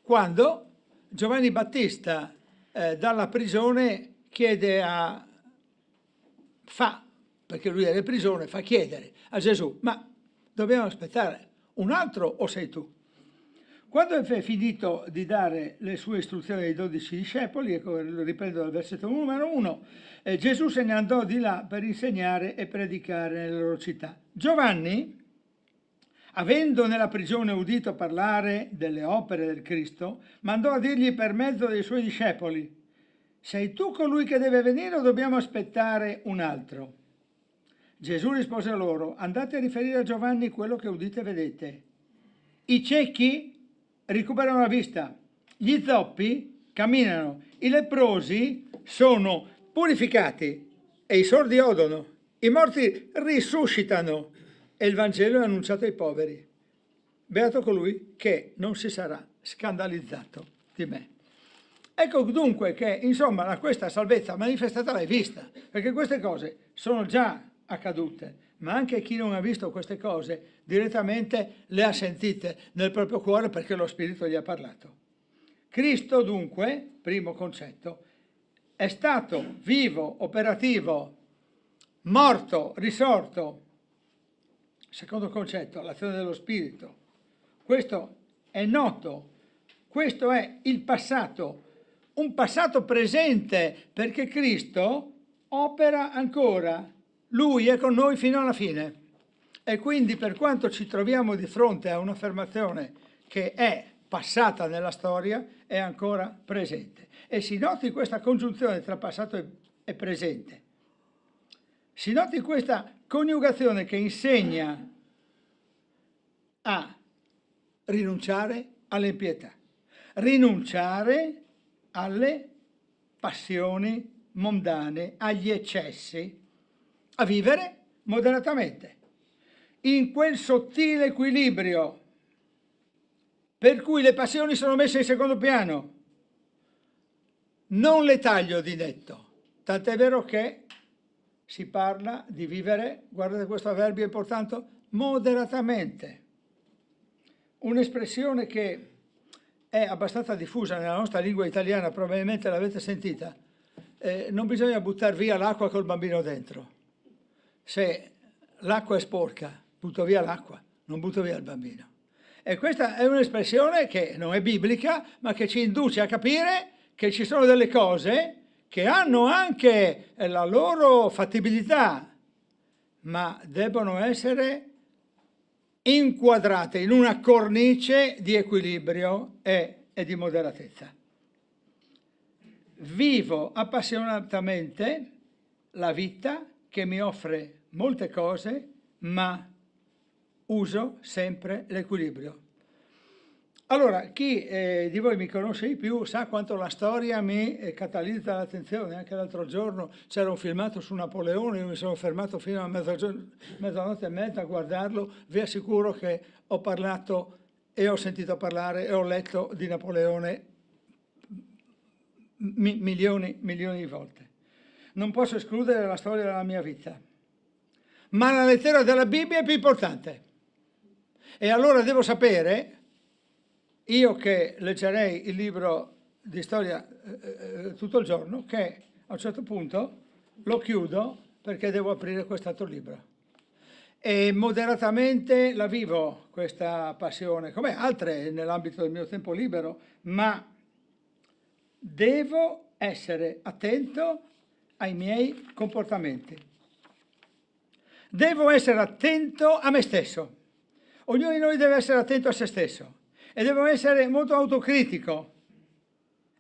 quando Giovanni Battista dalla prigione chiede perché lui era in prigione, fa chiedere a Gesù: ma dobbiamo aspettare un altro o sei tu? Quando è finito di dare le sue istruzioni ai 12 discepoli, ecco, riprendo dal versetto numero 1, Gesù se ne andò di là per insegnare e predicare nelle loro città. Giovanni, avendo nella prigione udito parlare delle opere del Cristo, mandò a dirgli per mezzo dei suoi discepoli: sei tu colui che deve venire o dobbiamo aspettare un altro? Gesù rispose loro: andate a riferire a Giovanni quello che udite e vedete. I ciechi recuperano la vista, gli zoppi camminano, i leprosi sono purificati e i sordi odono, i morti risuscitano e il Vangelo è annunciato ai poveri. Beato colui che non si sarà scandalizzato di me. Ecco dunque che, insomma, questa salvezza manifestata l'hai vista, perché queste cose sono già accadute, ma anche chi non ha visto queste cose direttamente le ha sentite nel proprio cuore perché lo Spirito gli ha parlato. Cristo dunque, primo concetto, è stato vivo, operativo, morto, risorto. Secondo concetto, l'azione dello Spirito. Questo è noto, questo è il passato, un passato presente, perché Cristo opera ancora. Lui è con noi fino alla fine. E quindi, per quanto ci troviamo di fronte a un'affermazione che è passata nella storia, è ancora presente. E si noti questa congiunzione tra passato e presente. Si noti questa coniugazione che insegna a rinunciare all'impietà, rinunciare alle passioni mondane, agli eccessi, a vivere moderatamente, in quel sottile equilibrio per cui le passioni sono messe in secondo piano. Non le taglio di netto, tant'è vero che si parla di vivere, guardate questo avverbio importante, moderatamente. Un'espressione che è abbastanza diffusa nella nostra lingua italiana, probabilmente l'avete sentita. Non bisogna buttare via l'acqua col bambino dentro. Se l'acqua è sporca, butto via l'acqua, non butto via il bambino. E questa è un'espressione che non è biblica, ma che ci induce a capire che ci sono delle cose che hanno anche la loro fattibilità, ma debbono essere inquadrate in una cornice di equilibrio e di moderatezza. Vivo appassionatamente la vita che mi offre molte cose, ma uso sempre l'equilibrio. Allora, chi di voi mi conosce di più sa quanto la storia mi catalizza l'attenzione. Anche l'altro giorno c'era un filmato su Napoleone, io mi sono fermato fino a mezzanotte e mezza a guardarlo. Vi assicuro che ho parlato e ho sentito parlare e ho letto di Napoleone milioni di volte. Non posso escludere la storia della mia vita, ma la lettera della Bibbia è più importante. E allora devo sapere, io che leggerei il libro di storia tutto il giorno, che a un certo punto lo chiudo perché devo aprire quest'altro libro. E moderatamente la vivo questa passione, come altre nell'ambito del mio tempo libero, ma devo essere attento ai miei comportamenti. Devo essere attento a me stesso. Ognuno di noi deve essere attento a se stesso e devo essere molto autocritico.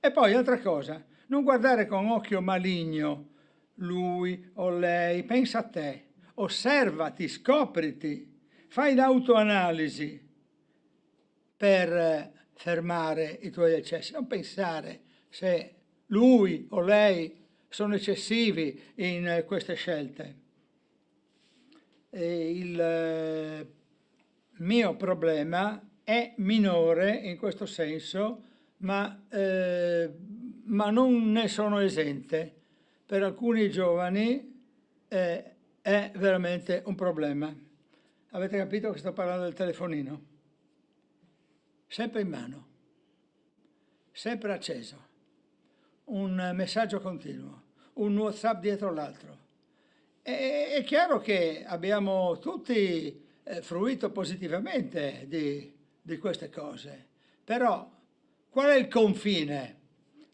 E poi, altra cosa, non guardare con occhio maligno lui o lei, pensa a te, osservati, scopriti, fai l'autoanalisi per fermare i tuoi eccessi, non pensare se lui o lei sono eccessivi in queste scelte. E il mio problema è minore in questo senso, ma non ne sono esente. Per alcuni giovani è veramente un problema. Avete capito che sto parlando del telefonino? Sempre in mano, sempre acceso, un messaggio continuo, un WhatsApp dietro l'altro. È chiaro che abbiamo tutti fruito positivamente di queste cose, però qual è il confine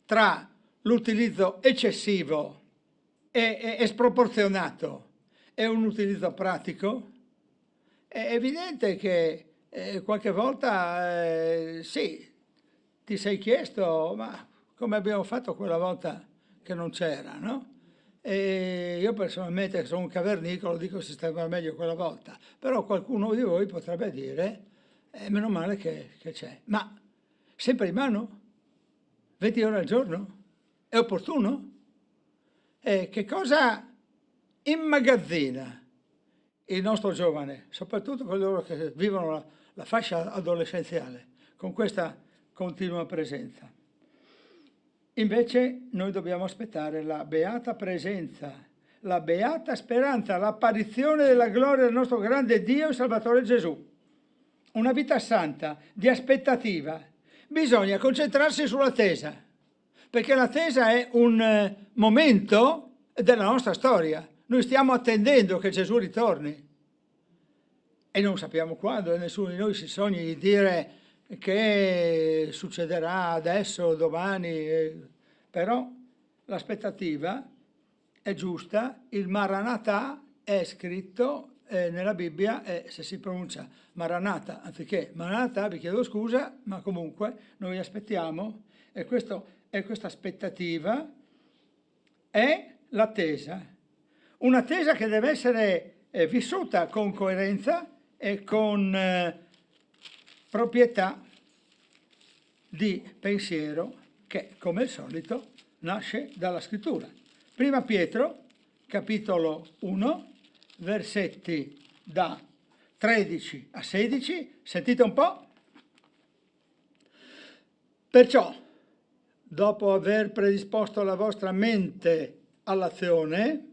tra l'utilizzo eccessivo e sproporzionato e un utilizzo pratico? È evidente che qualche volta sì, ti sei chiesto, ma come abbiamo fatto quella volta che non c'era, no? E io personalmente sono un cavernicolo, dico si stava meglio quella volta, però qualcuno di voi potrebbe dire, meno male che c'è. Ma sempre in mano? 20 ore al giorno? È opportuno? Che cosa immagazzina il nostro giovane, soprattutto coloro che vivono la fascia adolescenziale, con questa continua presenza? Invece noi dobbiamo aspettare la beata presenza, la beata speranza, l'apparizione della gloria del nostro grande Dio e Salvatore Gesù. Una vita santa, di aspettativa. Bisogna concentrarsi sull'attesa, perché l'attesa è un momento della nostra storia. Noi stiamo attendendo che Gesù ritorni e non sappiamo quando, e nessuno di noi si sogni di dire che succederà adesso, domani, però l'aspettativa è giusta, il Maranatha è scritto nella Bibbia, se si pronuncia Maranatha anziché Maranatha, vi chiedo scusa, ma comunque noi aspettiamo, e questa aspettativa è l'attesa, un'attesa che deve essere vissuta con coerenza e con proprietà di pensiero che, come al solito, nasce dalla scrittura. Prima Pietro, capitolo 1, versetti da 13 a 16, sentite un po'. Perciò, dopo aver predisposto la vostra mente all'azione,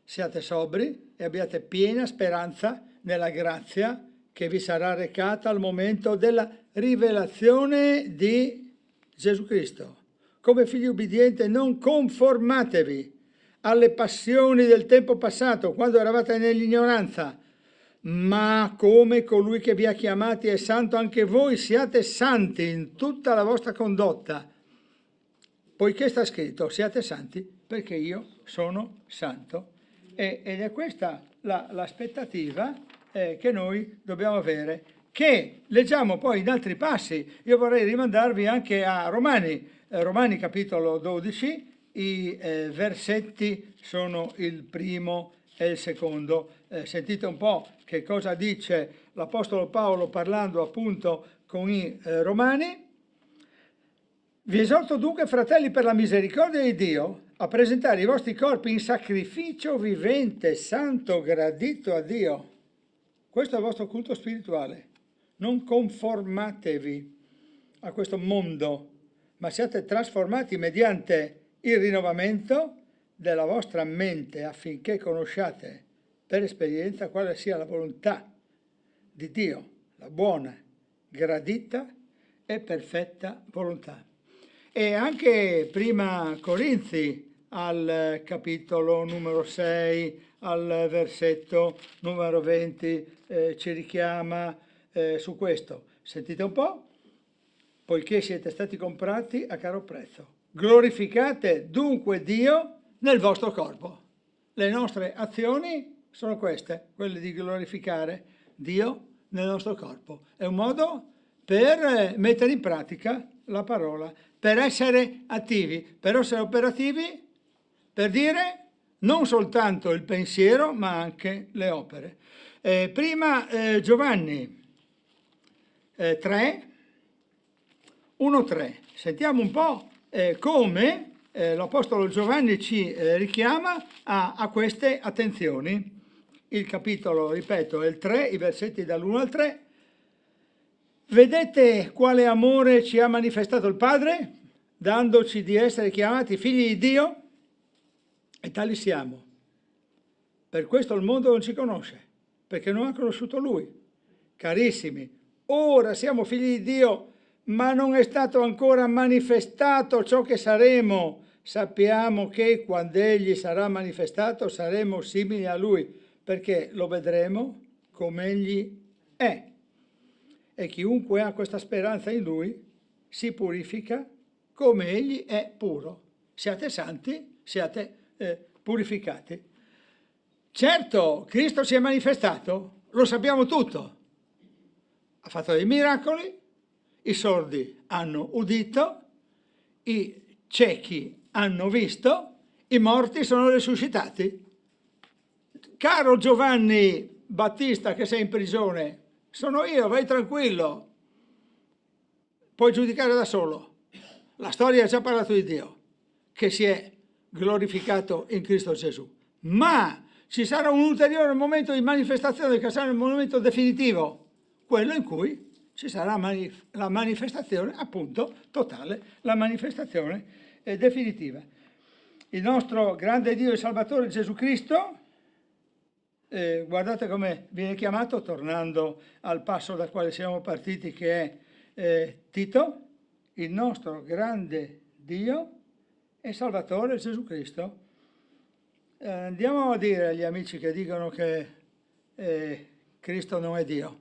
siate sobri e abbiate piena speranza nella grazia che vi sarà recata al momento della rivelazione di Gesù Cristo. Come figli ubbidienti non conformatevi alle passioni del tempo passato, quando eravate nell'ignoranza, ma come colui che vi ha chiamati è santo, anche voi siate santi in tutta la vostra condotta, poiché sta scritto, siate santi perché io sono santo. Ed è questa l'aspettativa che noi dobbiamo avere, che leggiamo poi in altri passi. Io vorrei rimandarvi anche a Romani capitolo 12, i versetti sono il primo e il secondo. Sentite un po' che cosa dice l'Apostolo Paolo parlando appunto con i Romani. Vi esorto dunque, fratelli, per la misericordia di Dio, a presentare i vostri corpi in sacrificio vivente, santo, gradito a Dio. Questo è il vostro culto spirituale. Non conformatevi a questo mondo, ma siate trasformati mediante il rinnovamento della vostra mente, affinché conosciate per esperienza quale sia la volontà di Dio, la buona, gradita e perfetta volontà. E anche prima Corinzi, al capitolo numero 6, al versetto numero 20, ci richiama su questo. Sentite un po', poiché siete stati comprati a caro prezzo. Glorificate dunque Dio nel vostro corpo. Le nostre azioni sono queste, quelle di glorificare Dio nel nostro corpo. È un modo per mettere in pratica la parola, per essere attivi, per essere operativi, per dire non soltanto il pensiero ma anche le opere. Prima Giovanni 3, 1-3, sentiamo un po' come l'Apostolo Giovanni ci richiama a queste attenzioni. Il capitolo, ripeto, è il 3, i versetti dall'1 al 3. Vedete quale amore ci ha manifestato il Padre, dandoci di essere chiamati figli di Dio? E tali siamo. Per questo il mondo non ci conosce, perché non ha conosciuto Lui. Carissimi, ora siamo figli di Dio, ma non è stato ancora manifestato ciò che saremo. Sappiamo che quando Egli sarà manifestato saremo simili a Lui, perché lo vedremo come Egli è. E chiunque ha questa speranza in Lui si purifica come Egli è puro. Siate santi, siate purificati. Certo, Cristo si è manifestato, lo sappiamo tutto. Ha fatto dei miracoli, i sordi hanno udito, i ciechi hanno visto, i morti sono risuscitati. Caro Giovanni Battista che sei in prigione, sono io, vai tranquillo, puoi giudicare da solo. La storia ha già parlato di Dio, che si è glorificato in Cristo Gesù. Ma ci sarà un ulteriore momento di manifestazione, che sarà il momento definitivo, quello in cui ci sarà la manifestazione, appunto, totale, la manifestazione definitiva. Il nostro grande Dio e Salvatore Gesù Cristo, guardate come viene chiamato, tornando al passo da quale siamo partiti, che è Tito, il nostro grande Dio e Salvatore Gesù Cristo. Andiamo a dire agli amici che dicono che Cristo non è Dio.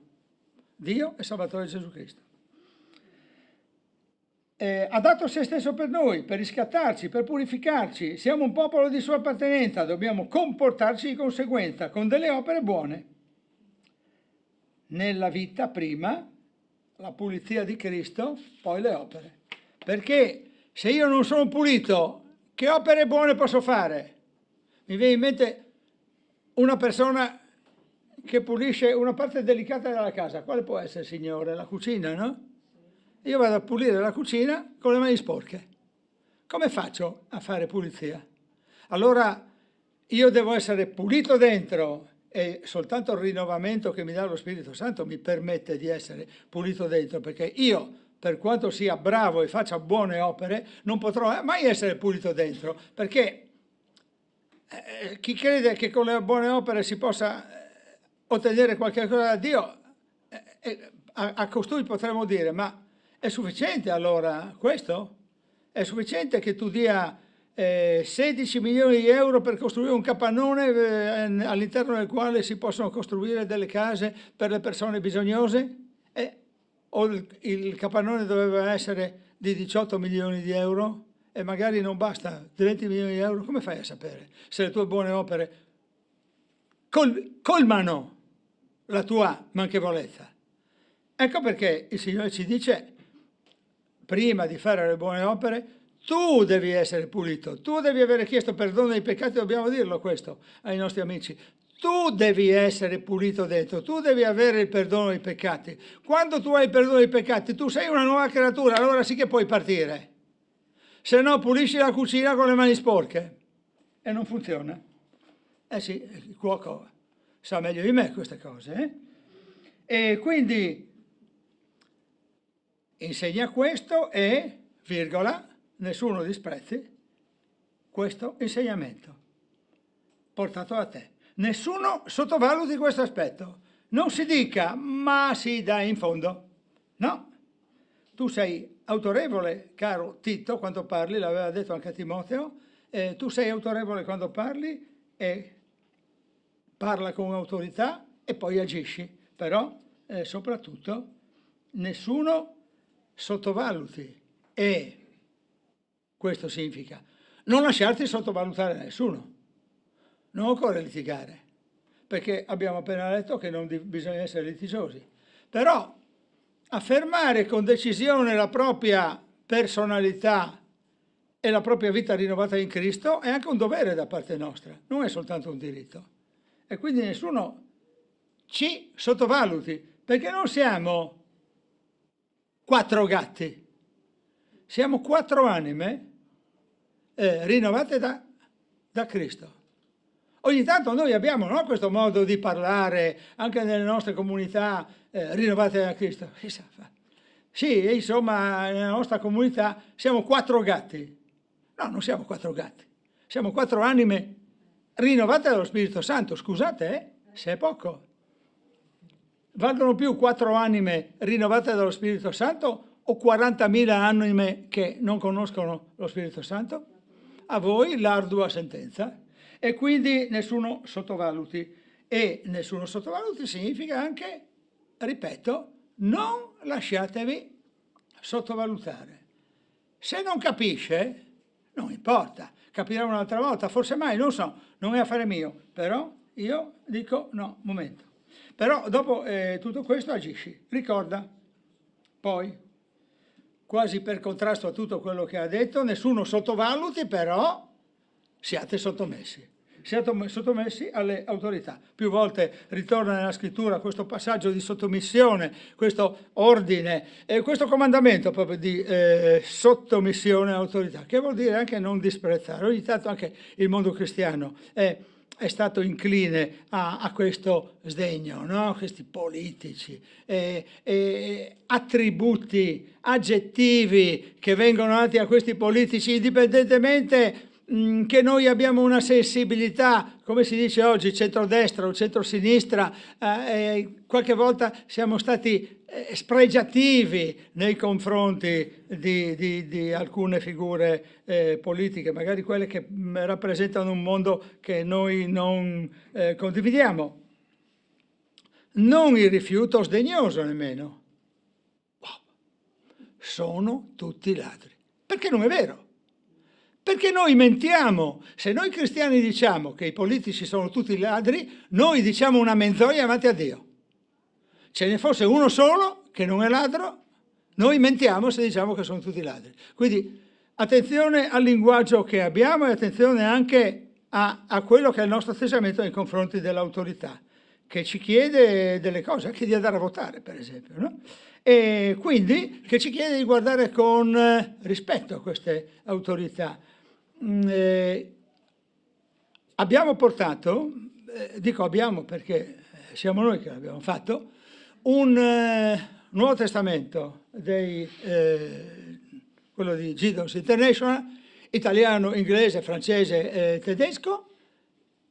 Dio è Salvatore Gesù Cristo. Ha dato se stesso per noi, per riscattarci, per purificarci. Siamo un popolo di sua appartenenza, dobbiamo comportarci di conseguenza, con delle opere buone. Nella vita prima la pulizia di Cristo, poi le opere. Perché se io non sono pulito, che opere buone posso fare? Mi viene in mente una persona che pulisce una parte delicata della casa. Quale può essere, signore? La cucina, no? Io vado a pulire la cucina con le mani sporche. Come faccio a fare pulizia? Allora io devo essere pulito dentro e soltanto il rinnovamento che mi dà lo Spirito Santo mi permette di essere pulito dentro, perché io, per quanto sia bravo e faccia buone opere, non potrò mai essere pulito dentro, perché chi crede che con le buone opere si possa ottenere qualche cosa da Dio, a costui potremmo dire, ma è sufficiente allora questo? È sufficiente che tu dia 16 milioni di euro per costruire un capannone all'interno del quale si possono costruire delle case per le persone bisognose? O il capannone doveva essere di 18 milioni di euro e magari non basta 20 milioni di euro? Come fai a sapere se le tue buone opere colmano la tua manchevolezza? Ecco perché il Signore ci dice: prima di fare le buone opere, tu devi essere pulito, tu devi avere chiesto perdono dei peccati, dobbiamo dirlo questo ai nostri amici. Tu devi essere pulito dentro, tu devi avere il perdono dei peccati. Quando tu hai il perdono dei peccati, tu sei una nuova creatura, allora sì che puoi partire. Se no, pulisci la cucina con le mani sporche e non funziona. Eh sì, il cuoco sa meglio di me queste cose. E quindi insegna questo e, virgola, nessuno disprezzi questo insegnamento portato a te. Nessuno sottovaluti questo aspetto. Non si dica, ma si dà in fondo. No, tu sei autorevole, caro Tito, quando parli, l'aveva detto anche a Timoteo, tu sei autorevole quando parli e parla con autorità e poi agisci. Però, soprattutto, nessuno sottovaluti, e questo significa non lasciarti sottovalutare da nessuno. Non occorre litigare, perché abbiamo appena letto che non bisogna essere litigiosi, però affermare con decisione la propria personalità e la propria vita rinnovata in Cristo è anche un dovere da parte nostra, non è soltanto un diritto. E quindi nessuno ci sottovaluti, perché non siamo 4 gatti, siamo 4 anime rinnovate da Cristo. Ogni tanto noi abbiamo, no, questo modo di parlare anche nelle nostre comunità rinnovate da Cristo. Sì, insomma, nella nostra comunità siamo 4 gatti. No, non siamo 4 gatti, siamo 4 anime rinnovate dallo Spirito Santo. Scusate, se è poco. Valgono più 4 anime rinnovate dallo Spirito Santo o 40.000 anime che non conoscono lo Spirito Santo? A voi l'ardua sentenza. E quindi nessuno sottovaluti. E nessuno sottovaluti significa anche, ripeto, non lasciatevi sottovalutare. Se non capisce, non importa, capirà un'altra volta, forse mai, non so, non è affare mio, però io dico no, momento. Però dopo tutto questo agisci, ricorda, poi, quasi per contrasto a tutto quello che ha detto, nessuno sottovaluti, però siate sottomessi. Siate sottomessi alle autorità. Più volte ritorna nella scrittura questo passaggio di sottomissione, questo ordine, questo comandamento proprio di sottomissione all'autorità, che vuol dire anche non disprezzare. Ogni tanto anche il mondo cristiano è stato incline a questo sdegno, no? Questi politici, attributi, aggettivi che vengono dati a questi politici, indipendentemente che noi abbiamo una sensibilità, come si dice oggi, centrodestra o centrosinistra, qualche volta siamo stati spregiativi nei confronti di alcune figure politiche, magari quelle che rappresentano un mondo che noi non condividiamo. Non il rifiuto sdegnoso nemmeno. Wow. Sono tutti ladri. Perché non è vero? Perché noi mentiamo. Se noi cristiani diciamo che i politici sono tutti ladri, noi diciamo una menzogna davanti a Dio. Ce ne fosse uno solo che non è ladro, noi mentiamo se diciamo che sono tutti ladri. Quindi attenzione al linguaggio che abbiamo e attenzione anche a quello che è il nostro atteggiamento nei confronti dell'autorità, che ci chiede delle cose, anche di andare a votare, per esempio, no? E quindi che ci chiede di guardare con rispetto a queste autorità. Abbiamo portato, dico abbiamo perché siamo noi che l'abbiamo fatto, un Nuovo Testamento, quello di Gideon's International, italiano, inglese, francese e tedesco,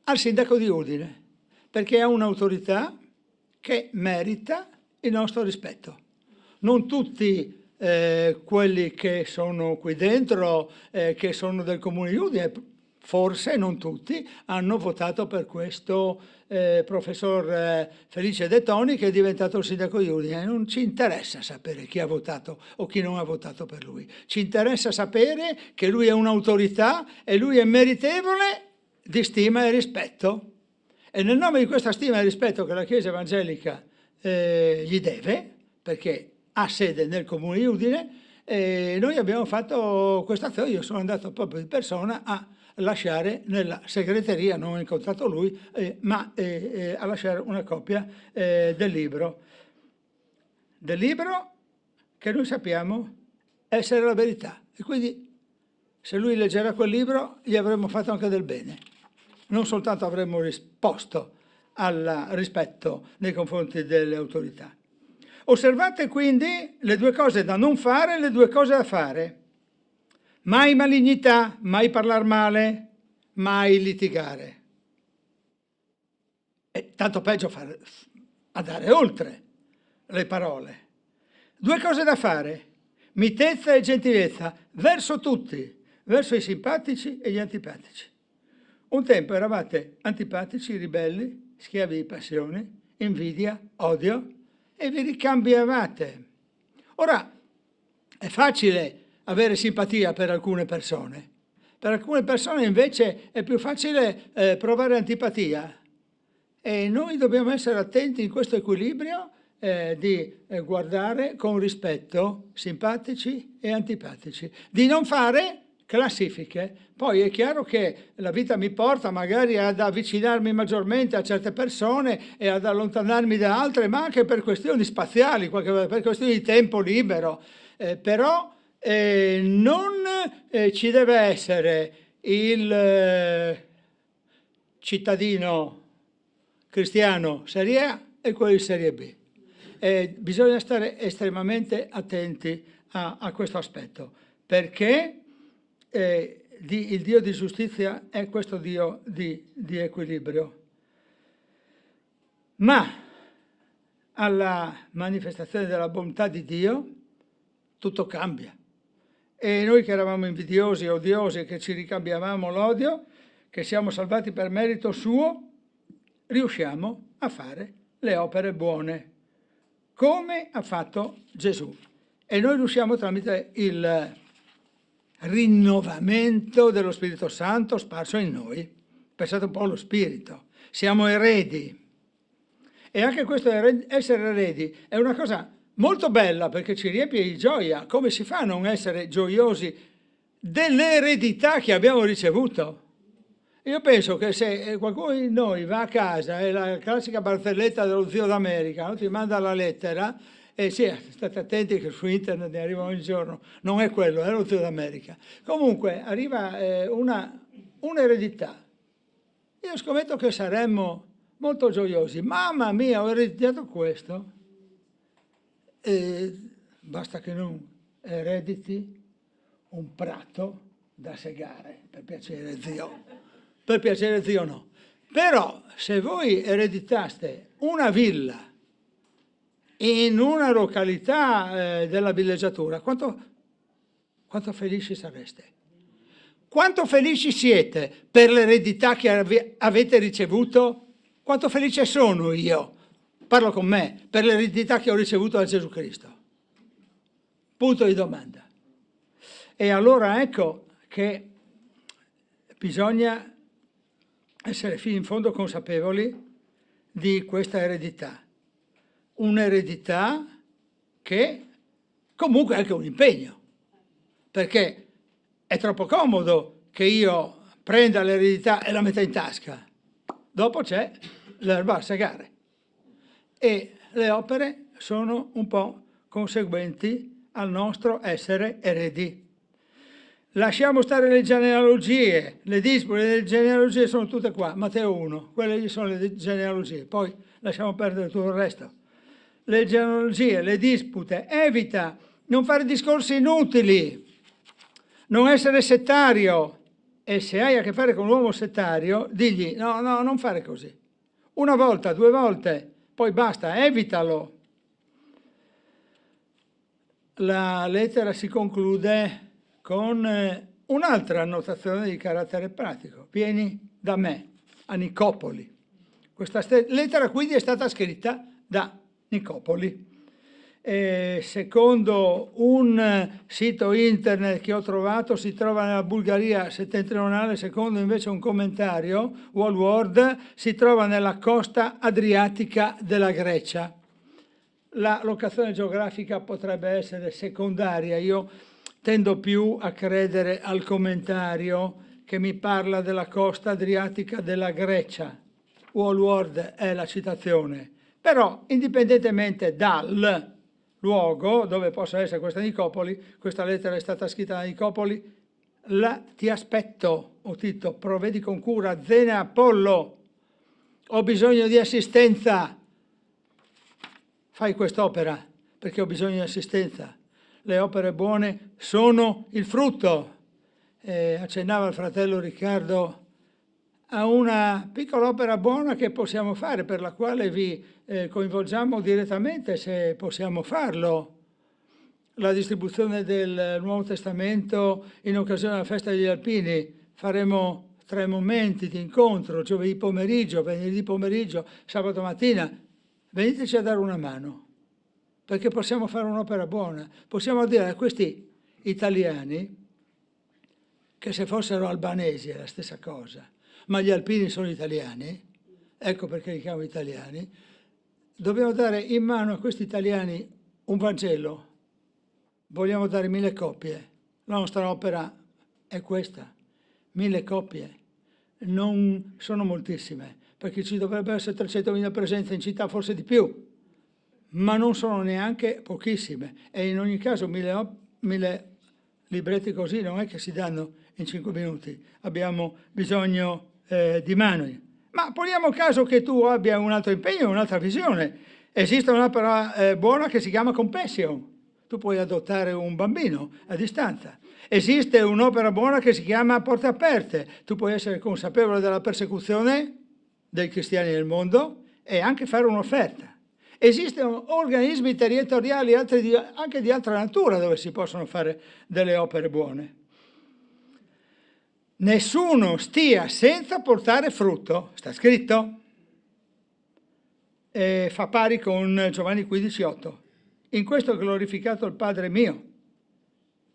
al sindaco di Udine, perché è un'autorità che merita il nostro rispetto. Non tutti quelli che sono qui dentro, che sono del comune di Udine, forse non tutti, hanno votato per questo professor Felice De Toni, che è diventato il sindaco di Udine. Non ci interessa sapere chi ha votato o chi non ha votato per lui. Ci interessa sapere che lui è un'autorità e lui è meritevole di stima e rispetto. E nel nome di questa stima e rispetto che la Chiesa evangelica gli deve, perché ha sede nel comune di Udine, noi abbiamo fatto questa azione. Io sono andato proprio di persona a lasciare nella segreteria, non ho incontrato lui, ma a lasciare una copia del libro che noi sappiamo essere la verità. E quindi se lui leggerà quel libro gli avremmo fatto anche del bene, non soltanto avremmo risposto al rispetto nei confronti delle autorità. Osservate quindi le 2 cose da non fare e le 2 cose da fare. Mai malignità, mai parlare male, mai litigare. E tanto peggio andare oltre le parole. 2 cose da fare, mitezza e gentilezza verso tutti, verso i simpatici e gli antipatici. Un tempo eravate antipatici, ribelli, schiavi di passione, invidia, odio, e vi ricambiavate. Ora, è facile avere simpatia per alcune persone. Per alcune persone invece è più facile provare antipatia. E noi dobbiamo essere attenti in questo equilibrio di guardare con rispetto simpatici e antipatici. Di non fare classifiche, poi è chiaro che la vita mi porta magari ad avvicinarmi maggiormente a certe persone e ad allontanarmi da altre, ma anche per questioni spaziali, per questioni di tempo libero, però non ci deve essere il cittadino cristiano serie A e quello di serie B. Bisogna stare estremamente attenti a questo aspetto, perché il Dio di giustizia è questo Dio di equilibrio. Ma alla manifestazione della bontà di Dio tutto cambia. E noi che eravamo invidiosi, odiosi, che ci ricambiavamo l'odio, che siamo salvati per merito suo, riusciamo a fare le opere buone, come ha fatto Gesù. E noi riusciamo tramite il rinnovamento dello Spirito Santo sparso in noi. Pensate un po' allo Spirito. Siamo eredi. E anche questo essere eredi è una cosa molto bella, perché ci riempie di gioia. Come si fa a non essere gioiosi dell'eredità che abbiamo ricevuto? Io penso che se qualcuno di noi va a casa, è la classica barzelletta dello zio d'America, no? Ti manda la lettera, e sì, state attenti che su internet ne arriva ogni giorno, non è quello, è lo zio d'America. Comunque arriva un'eredità. Io scommetto che saremmo molto gioiosi. Mamma mia, ho ereditato questo. E basta che non erediti un prato da segare, per piacere zio. Per piacere zio no. Però se voi ereditaste una villa in una località della villeggiatura, quanto felici sareste? Quanto felici siete per l'eredità che avete ricevuto? Quanto felice sono io, parlo con me, per l'eredità che ho ricevuto da Gesù Cristo? Punto di domanda. E allora ecco che bisogna essere fino in fondo consapevoli di questa eredità. Un'eredità che comunque è anche un impegno, perché è troppo comodo che io prenda l'eredità e la metta in tasca. Dopo c'è l'erba a segare. E le opere sono un po' conseguenti al nostro essere eredi. Lasciamo stare le genealogie, le dispute, le genealogie sono tutte qua, Matteo 1, quelle lì sono le genealogie, poi lasciamo perdere tutto il resto. Le genealogie, le dispute, evita, non fare discorsi inutili, non essere settario, e se hai a che fare con un uomo settario, digli no, non fare così. Una volta, 2 volte, poi basta, evitalo. La lettera si conclude con un'altra annotazione di carattere pratico. Vieni da me, a Nicopoli. Questa lettera quindi è stata scritta da Nicopoli. Secondo un sito internet che ho trovato, si trova nella Bulgaria settentrionale, secondo invece un commentario, Wall World, si trova nella costa adriatica della Grecia. La locazione geografica potrebbe essere secondaria, io tendo più a credere al commentario che mi parla della costa adriatica della Grecia. Wall World è la citazione. Però, indipendentemente dal luogo dove possa essere questa Nicopoli, questa lettera è stata scritta a Nicopoli, ti aspetto, o Tito, provvedi con cura, Zene Apollo, ho bisogno di assistenza, fai quest'opera perché ho bisogno di assistenza. Le opere buone sono il frutto. Accennava il fratello Riccardo a una piccola opera buona che possiamo fare, per la quale vi coinvolgiamo direttamente se possiamo farlo. La distribuzione del Nuovo Testamento in occasione della festa degli Alpini. Faremo 3 momenti di incontro, giovedì pomeriggio, venerdì pomeriggio, sabato mattina. Veniteci a dare una mano, perché possiamo fare un'opera buona. Possiamo dire a questi italiani che se fossero albanesi è la stessa cosa, ma gli alpini sono italiani, ecco perché li chiamo italiani, dobbiamo dare in mano a questi italiani un Vangelo, vogliamo dare 1000 copie, la nostra opera è questa. 1000 coppie. Non sono moltissime, perché ci dovrebbero essere 300.000 presenze in città, forse di più, ma non sono neanche pochissime. E in ogni caso 1000 libretti così non è che si danno in 5 minuti, abbiamo bisogno di mani. Ma poniamo caso che tu abbia un altro impegno, un'altra visione. Esiste un'opera buona che si chiama Compassion. Tu puoi adottare un bambino a distanza. Esiste un'opera buona che si chiama Porte Aperte. Tu puoi essere consapevole della persecuzione dei cristiani nel mondo e anche fare un'offerta. Esistono organismi territoriali anche di altra natura dove si possono fare delle opere buone. Nessuno stia senza portare frutto, sta scritto, e fa pari con Giovanni 15,8. In questo è glorificato il Padre mio,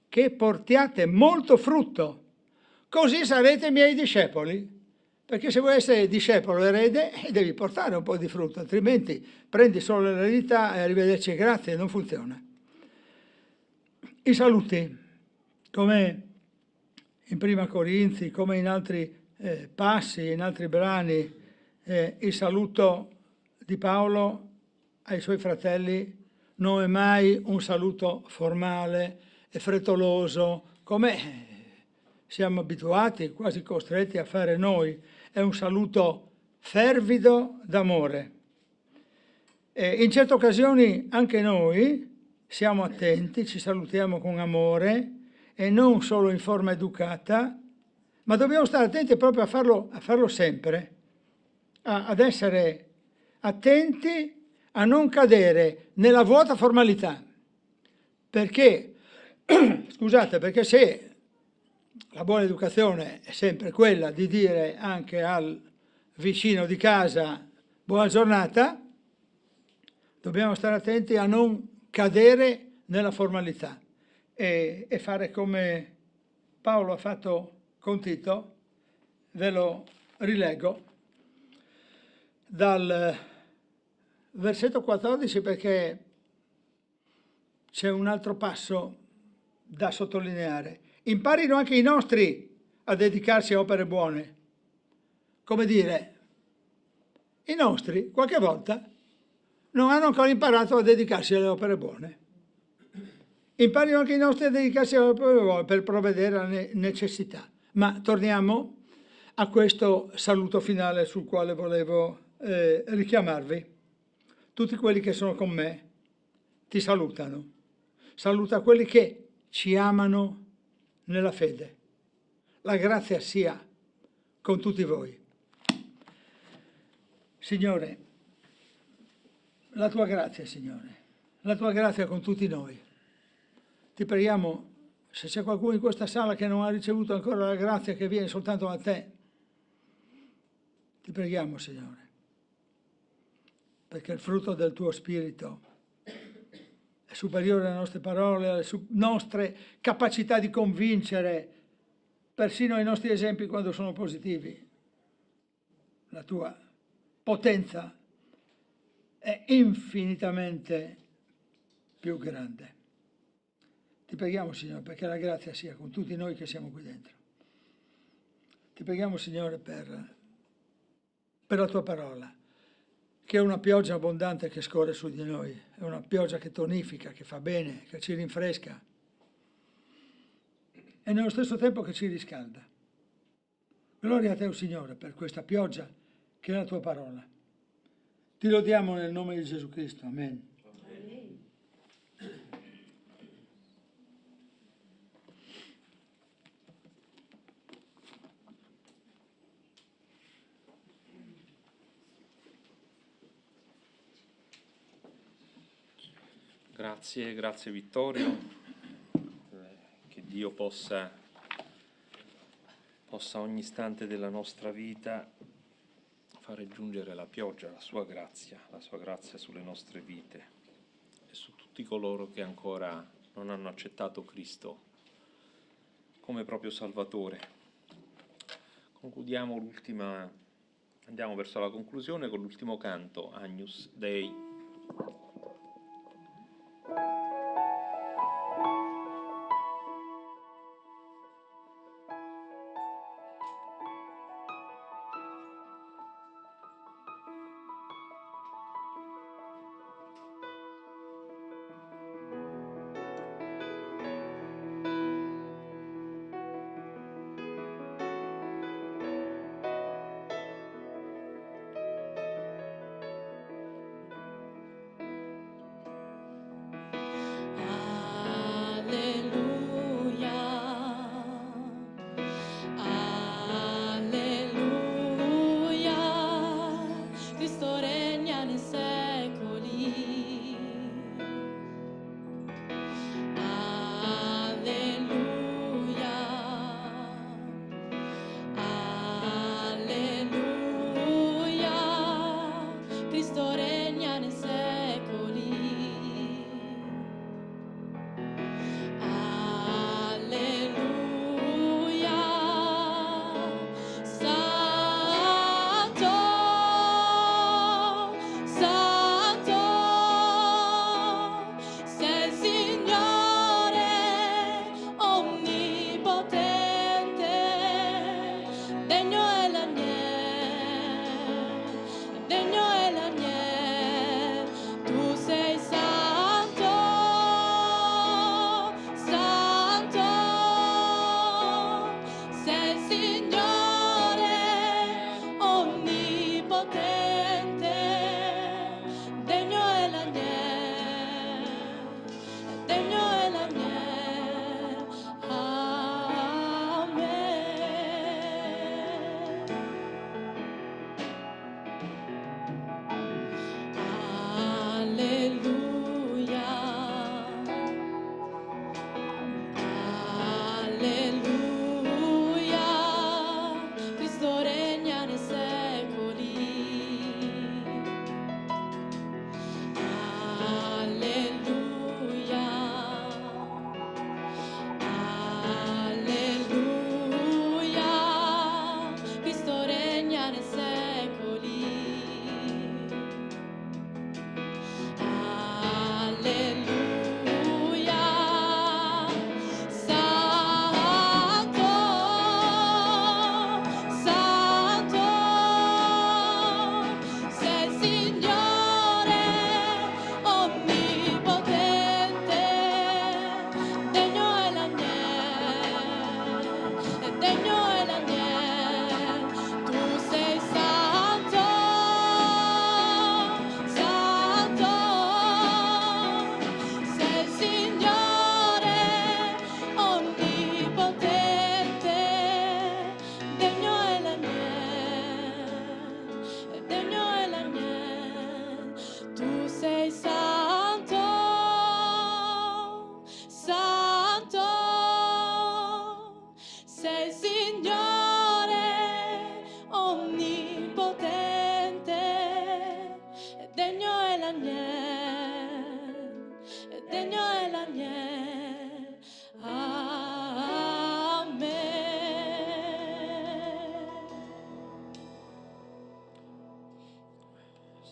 che portiate molto frutto, così sarete miei discepoli. Perché se vuoi essere discepolo erede devi portare un po' di frutto, altrimenti prendi solo l'eredità e arrivederci e grazie, non funziona. I saluti, come in Prima Corinzi, come in altri passi, in altri brani, il saluto di Paolo ai suoi fratelli non è mai un saluto formale e frettoloso, come siamo abituati, quasi costretti a fare noi. È un saluto fervido d'amore. In certe occasioni anche noi siamo attenti, ci salutiamo con amore e non solo in forma educata, ma dobbiamo stare attenti proprio a farlo sempre, ad essere attenti a non cadere nella vuota formalità. Perché, scusate, perché se la buona educazione è sempre quella di dire anche al vicino di casa buona giornata, dobbiamo stare attenti a non cadere nella formalità e fare come Paolo ha fatto con Tito. Ve lo rileggo dal versetto 14 perché c'è un altro passo da sottolineare. Imparino anche i nostri a dedicarsi a opere buone. Come dire, i nostri qualche volta non hanno ancora imparato a dedicarsi alle opere buone. Imparino anche i nostri a dedicarsi alle opere buone per provvedere alle necessità. Ma torniamo a questo saluto finale sul quale volevo richiamarvi. Tutti quelli che sono con me ti salutano. Saluta quelli che ci amano nella fede. La grazia sia con tutti voi. Signore, la tua grazia, Signore, la tua grazia con tutti noi. Ti preghiamo, se c'è qualcuno in questa sala che non ha ricevuto ancora la grazia che viene soltanto da te, ti preghiamo, Signore, perché il frutto del tuo Spirito è superiore alle nostre parole, alle nostre capacità di convincere, persino ai nostri esempi quando sono positivi. La tua potenza è infinitamente più grande. Ti preghiamo, Signore, perché la grazia sia con tutti noi che siamo qui dentro. Ti preghiamo, Signore, per la tua parola, che è una pioggia abbondante che scorre su di noi, è una pioggia che tonifica, che fa bene, che ci rinfresca e nello stesso tempo che ci riscalda. Gloria a te, Signore, per questa pioggia che è la tua parola. Ti lodiamo nel nome di Gesù Cristo. Amen. Grazie Vittorio, che Dio possa ogni istante della nostra vita fare giungere la pioggia, la sua grazia sulle nostre vite e su tutti coloro che ancora non hanno accettato Cristo come proprio Salvatore. Andiamo verso la conclusione con l'ultimo canto, Agnus Dei.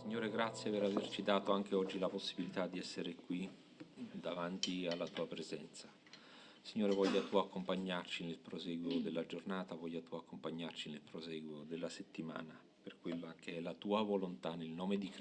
Signore, grazie per averci dato anche oggi la possibilità di essere qui davanti alla tua presenza. Signore, voglia tu accompagnarci nel proseguo della giornata, voglia tu accompagnarci nel proseguo della settimana, per quella che è la tua volontà, nel nome di Cristo.